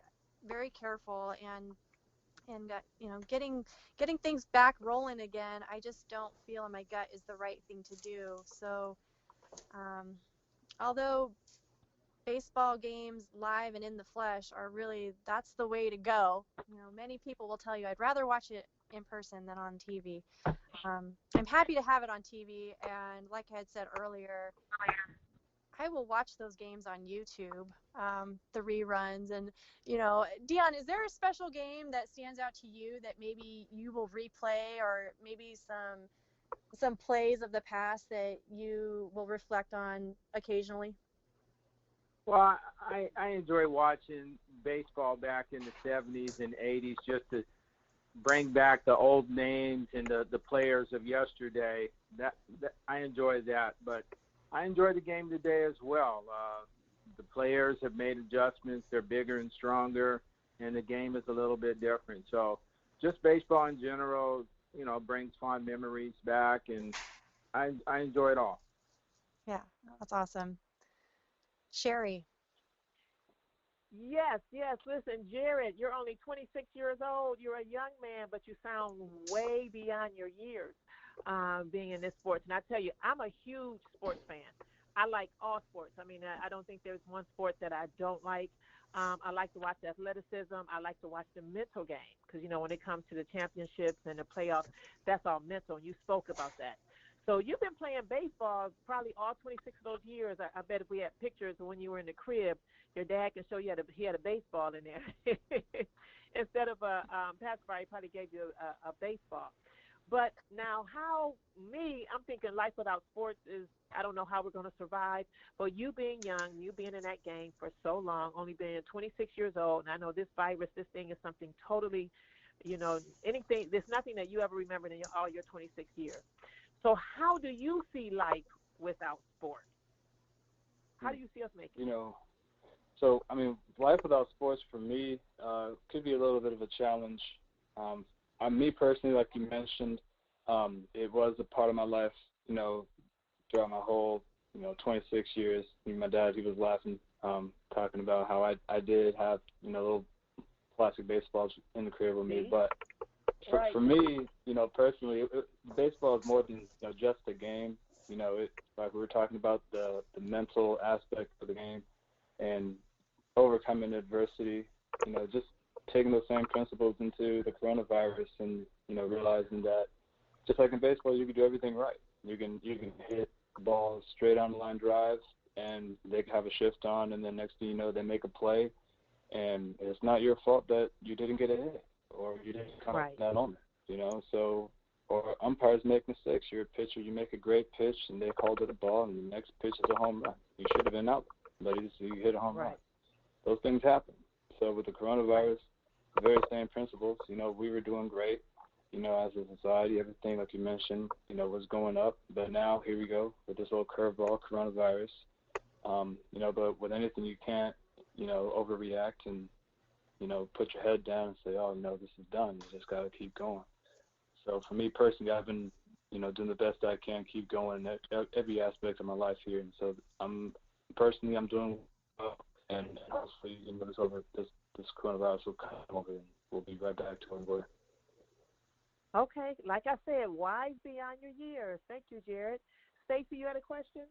very careful and getting things back rolling again. I just don't feel in my gut is the right thing to do. So although baseball games live and in the flesh are really, that's the way to go. Many people will tell you I'd rather watch it in person than on TV. I'm happy to have it on TV, and like I had said earlier, I will watch those games on YouTube, the reruns. And, Dion, is there a special game that stands out to you that maybe you will replay, or maybe some plays of the past that you will reflect on occasionally? Well, I enjoy watching baseball back in the 70s and 80s just to bring back the old names and the players of yesterday. That I enjoy that, but I enjoy the game today as well. The players have made adjustments. They're bigger and stronger, and the game is a little bit different. So just baseball in general, brings fond memories back, and I enjoy it all. Yeah, that's awesome. Sherry. Yes, yes. Listen, Jared, you're only 26 years old. You're a young man, but you sound way beyond your years being in this sports. And I tell you, I'm a huge sports fan. I like all sports. I mean, I don't think there's one sport that I don't like. I like to watch athleticism. I like to watch the mental game because, when it comes to the championships and the playoffs, that's all mental. And you spoke about that. So you've been playing baseball probably all 26 of those years. I bet if we had pictures of when you were in the crib, your dad can show you he had a baseball in there. Instead of a pacifier, he probably gave you a baseball. But now I'm thinking life without sports is, I don't know how we're going to survive. But you being young, you being in that game for so long, only being 26 years old, and I know this virus, this thing is something totally, there's nothing that you ever remembered in all your 26 years. So how do you see life without sports? How do you see us making it? So, life without sports for me could be a little bit of a challenge. Me personally, like you mentioned, it was a part of my life, throughout my whole, 26 years. My dad, he was laughing, talking about how I did have, little plastic baseballs in the crib with me. But for me, personally, baseball is more than just a game. Like we were talking about the mental aspect of the game and overcoming adversity. Just taking those same principles into the coronavirus and realizing that just like in baseball, you can do everything right. You can hit the ball straight on the line drives, and they can have a shift on, and then next thing you know, they make a play, and it's not your fault that you didn't get a hit or you didn't come in that moment. So, or umpires make mistakes. You're a pitcher, you make a great pitch, and they called it a ball, and the next pitch is a home run. You should have been out, but you hit a home run. Those things happen. So with the coronavirus, the very same principles. We were doing great. As a society, everything like you mentioned, was going up. But now here we go with this little curveball, coronavirus. But with anything, you can't, overreact and, put your head down and say, oh, this is done. You just got to keep going. So for me personally, I've been, doing the best I can, keep going in every aspect of my life here. And so I'm doing well. And hopefully, this coronavirus will come over and we'll be right back to where we were. Okay. Like I said, wise beyond your years. Thank you, Jared. Stacy, you had a question?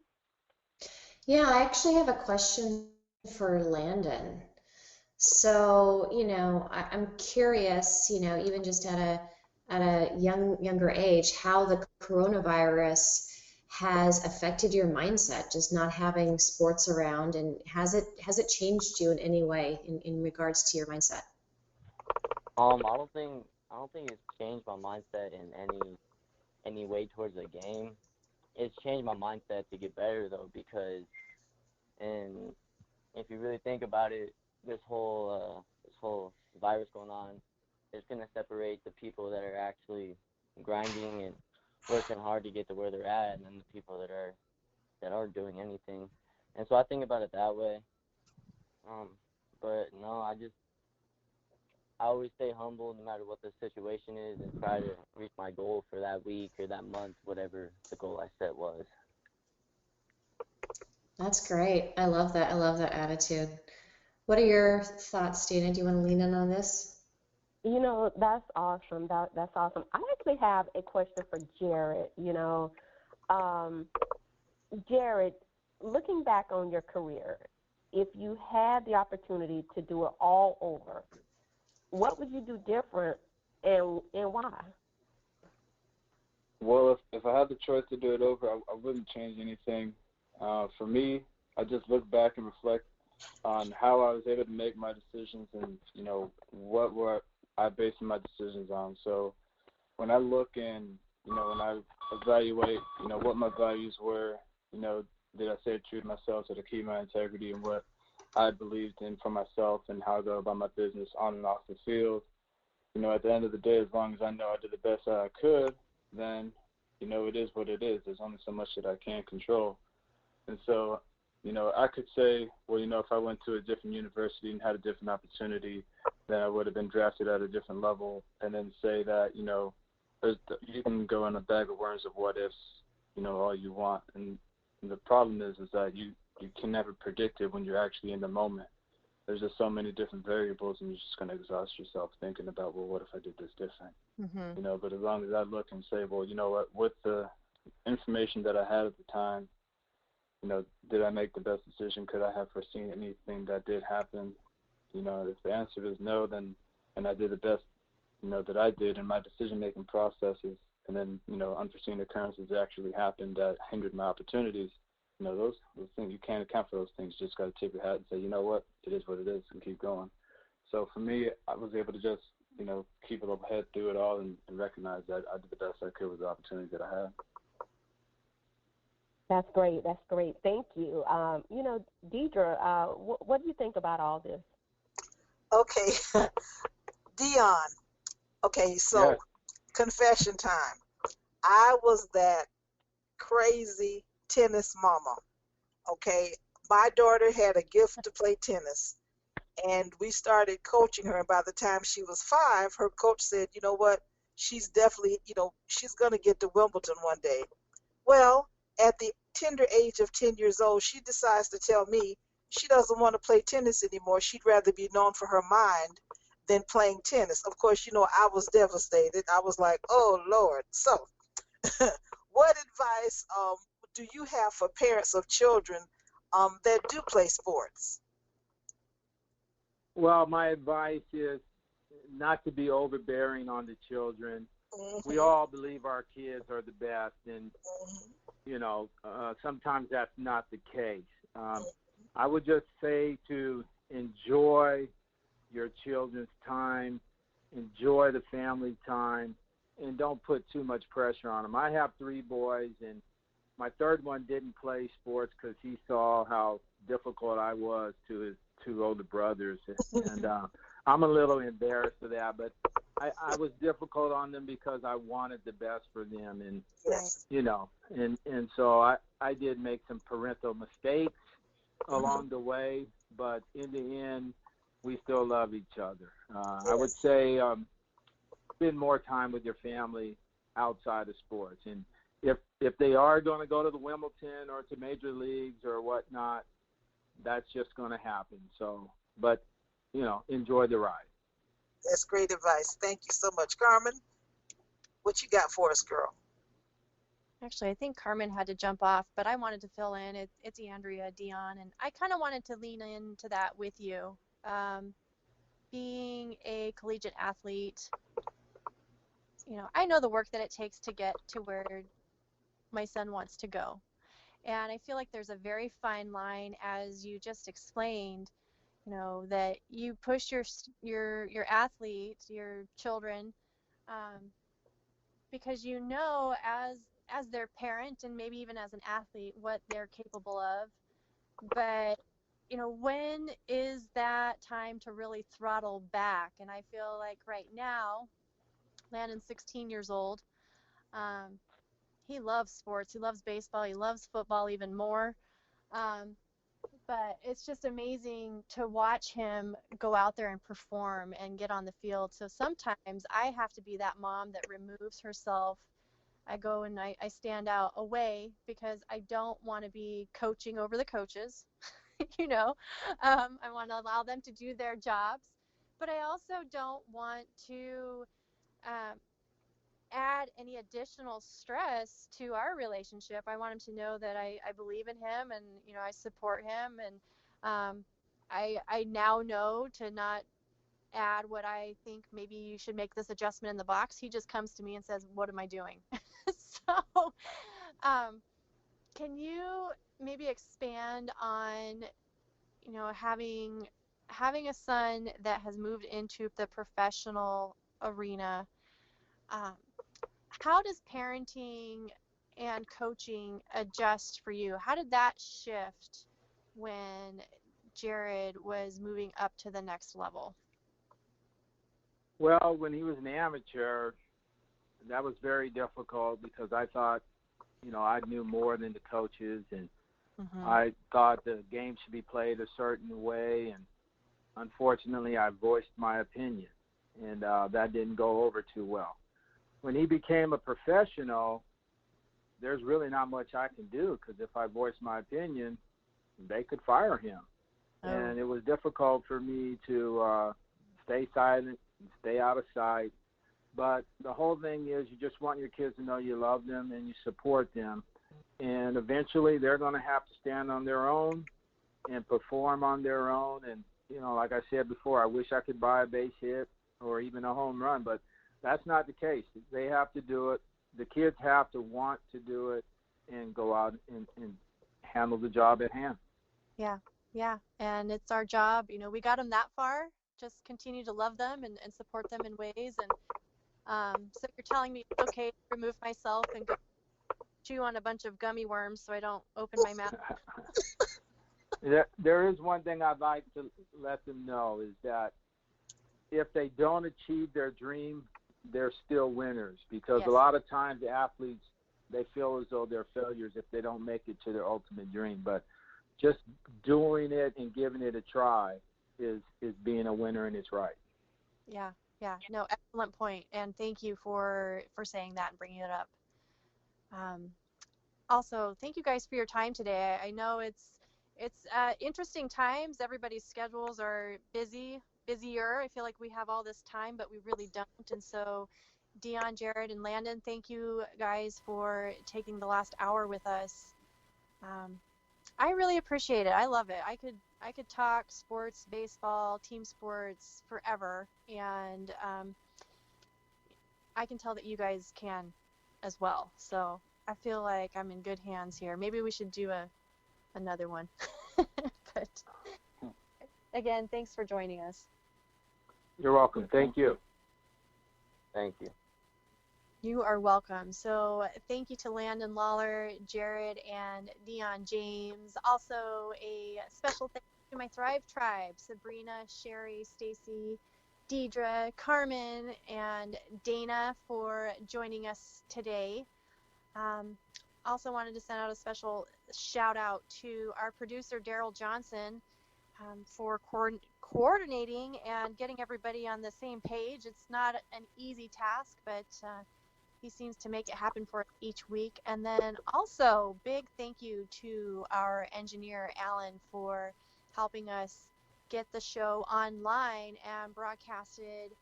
Yeah, I actually have a question for Landon. So, I'm curious, even just at a younger age, how the coronavirus has affected your mindset, just not having sports around, and has it changed you in any way in regards to your mindset? I don't think it's changed my mindset in any way towards the game. It's changed my mindset to get better though, because if you really think about it, this whole virus going on, it's gonna separate the people that are actually grinding and working hard to get to where they're at, and then the people that aren't doing anything. And so I think about it that way. But no, I always stay humble no matter what the situation is, and try to reach my goal for that week or that month, whatever the goal I set was. That's great. I love that. I love that attitude. What are your thoughts, Dana? Do you want to lean in on this? That's awesome. That's awesome. I actually have a question for Jared. Jared, looking back on your career, if you had the opportunity to do it all over, what would you do different, and why? Well, if I had the choice to do it over, I wouldn't change anything. For me, I just look back and reflect on how I was able to make my decisions and, what were I basing my decisions on. So when I look and, when I evaluate, what my values were, did I stay true to myself, so to keep my integrity and what I believed in for myself and how I go about my business on and off the field. At the end of the day, as long as I know I did the best that I could, then, it is what it is. There's only so much that I can control. And so, I could say, well, if I went to a different university and had a different opportunity, then I would have been drafted at a different level, and then say that, you can go in a bag of worms of what ifs, all you want. And the problem is that you can never predict it when you're actually in the moment. There's just so many different variables, and you're just going to exhaust yourself thinking about, well, what if I did this different? Mm-hmm. But as long as I look and say, well, what, with the information that I had at the time, did I make the best decision? Could I have foreseen anything that did happen? If the answer is no, then, and I did the best, that I did in my decision-making processes, and then, unforeseen occurrences actually happened that hindered my opportunities, those things, you can't account for those things. You just got to tip your hat and say, you know what, it is what it is, and keep going. So for me, I was able to just, keep a level head through it all and recognize that I did the best I could with the opportunity that I had. That's great. That's great. Thank you. Deidre, what do you think about all this? Okay, Dion. Okay, so Yes. confession time. I was that crazy tennis mama. Okay, my daughter had a gift to play tennis, and we started coaching her. And by the time she was 5, her coach said, you know what, she's definitely, she's going to get to Wimbledon one day. Well, at the tender age of 10 years old, she decides to tell me she doesn't want to play tennis anymore. She'd rather be known for her mind than playing tennis. Of course, I was devastated. I was like, oh, Lord. So what advice do you have for parents of children that do play sports? Well, my advice is not to be overbearing on the children. Mm-hmm. We all believe our kids are the best, and Mm-hmm. sometimes that's not the case. I would just say to enjoy your children's time, enjoy the family time, and don't put too much pressure on them. I have 3 boys, and my third one didn't play sports because he saw how difficult I was to his 2 older brothers, and I'm a little embarrassed of that, but I was difficult on them because I wanted the best for them, and Yes. and so I did make some parental mistakes along the way, but in the end, we still love each other. I would say spend more time with your family outside of sports, and if they are going to go to the Wimbledon or to major leagues or whatnot, that's just going to happen. So, but enjoy the ride. That's great advice. Thank you so much. Carmen, what you got for us, girl? Actually, I think Carmen had to jump off, but I wanted to fill in. It's Andrea, Dion, and I kind of wanted to lean into that with you. Being a collegiate athlete, I know the work that it takes to get to where my son wants to go. And I feel like there's a very fine line, as you just explained, that you push your athletes, your children, because as their parent and maybe even as an athlete what they're capable of. But when is that time to really throttle back? And I feel like right now, Landon's 16 years old. He loves sports. He loves baseball. He loves football even more. Um, but it's just amazing to watch him go out there and perform and get on the field. So sometimes I have to be that mom that removes herself. I go and I stand out away because I don't want to be coaching over the coaches. I want to allow them to do their jobs, but I also don't want to um, add any additional stress to our relationship. I want him to know that I believe in him, and I support him, and I now know to not add what I think maybe you should make this adjustment in the box. He just comes to me and says, what am I doing? So can you maybe expand on, having a son that has moved into the professional arena. Um, how does parenting and coaching adjust for you? How did that shift when Jared was moving up to the next level? Well, when he was an amateur, that was very difficult because I thought, I knew more than the coaches, and I thought the game should be played a certain way, and unfortunately, I voiced my opinion, and that didn't go over too well. When he became a professional, there's really not much I can do because if I voice my opinion, they could fire him. Oh. And it was difficult for me to stay silent and stay out of sight. But the whole thing is you just want your kids to know you love them and you support them. And eventually they're going to have to stand on their own and perform on their own. And, like I said before, I wish I could buy a base hit or even a home run, but that's not the case. They have to do it. The kids have to want to do it and go out and handle the job at hand. Yeah. And it's our job. We got them that far. Just continue to love them and support them in ways. And so you're telling me it's okay to remove myself and go chew on a bunch of gummy worms so I don't open my mouth? There is one thing I'd like to let them know is that if they don't achieve their dream, they're still winners because a lot of times the athletes, they feel as though they're failures if they don't make it to their ultimate dream. But just doing it and giving it a try is being a winner, and it's right. Yeah. No, excellent point. And thank you for saying that and bringing it up. Also, thank you guys for your time today. I know it's interesting times. Everybody's schedules are busier. I feel like we have all this time, but we really don't. And so, Dion, Jared, and Landon, thank you guys for taking the last hour with us. I really appreciate it. I love it. I could talk sports, baseball, team sports forever, and I can tell that you guys can as well. So I feel like I'm in good hands here. Maybe we should do another one. But again, thanks for joining us. You're welcome. Thank you. Thank you. You are welcome. So thank you to Landon Lawler, Jared, and Dion James. Also a special thank you to my Thrive Tribe, Sabrina, Sherry, Stacy, Deidre, Carmen, and Dana for joining us today. Also wanted to send out a special shout out to our producer, Daryl Johnson, for coordinating and getting everybody on the same page. It's not an easy task, but he seems to make it happen for each week. And then also big thank you to our engineer, Alan, for helping us get the show online and broadcasted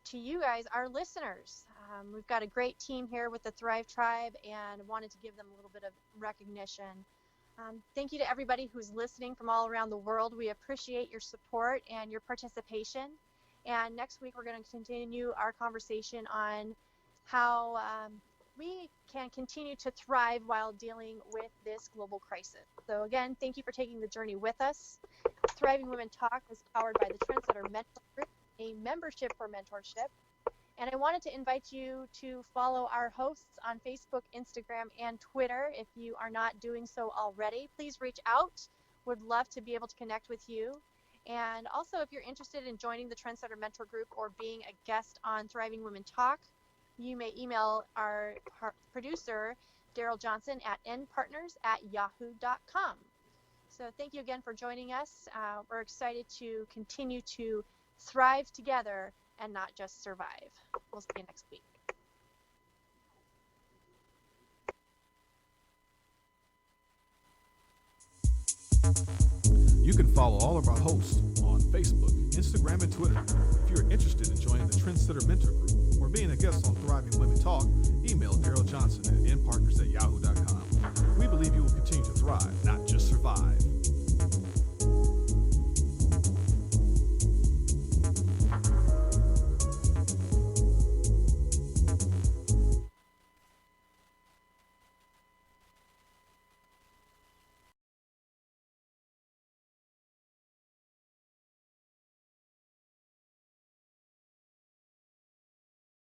to you guys, our listeners. We've got a great team here with the Thrive Tribe and wanted to give them a little bit of recognition. Thank you to everybody who's listening from all around the world. We appreciate your support and your participation. And next week, we're going to continue our conversation on how we can continue to thrive while dealing with this global crisis. So again, thank you for taking the journey with us. Thriving Women Talk is powered by the Trendsetter Mentor Group, a membership for mentorship. And I wanted to invite you to follow our hosts on Facebook, Instagram, and Twitter. If you are not doing so already, please reach out. Would love to be able to connect with you. And also, if you're interested in joining the Trendsetter Mentor Group or being a guest on Thriving Women Talk, you may email our producer, Daryl Johnson, at npartners@yahoo.com. So thank you again for joining us. We're excited to continue to thrive together and not just survive. We'll see you next week. You can follow all of our hosts on Facebook, Instagram, and Twitter. If you're interested in joining the Trendsetter Mentor Group or being a guest on Thriving Women Talk, email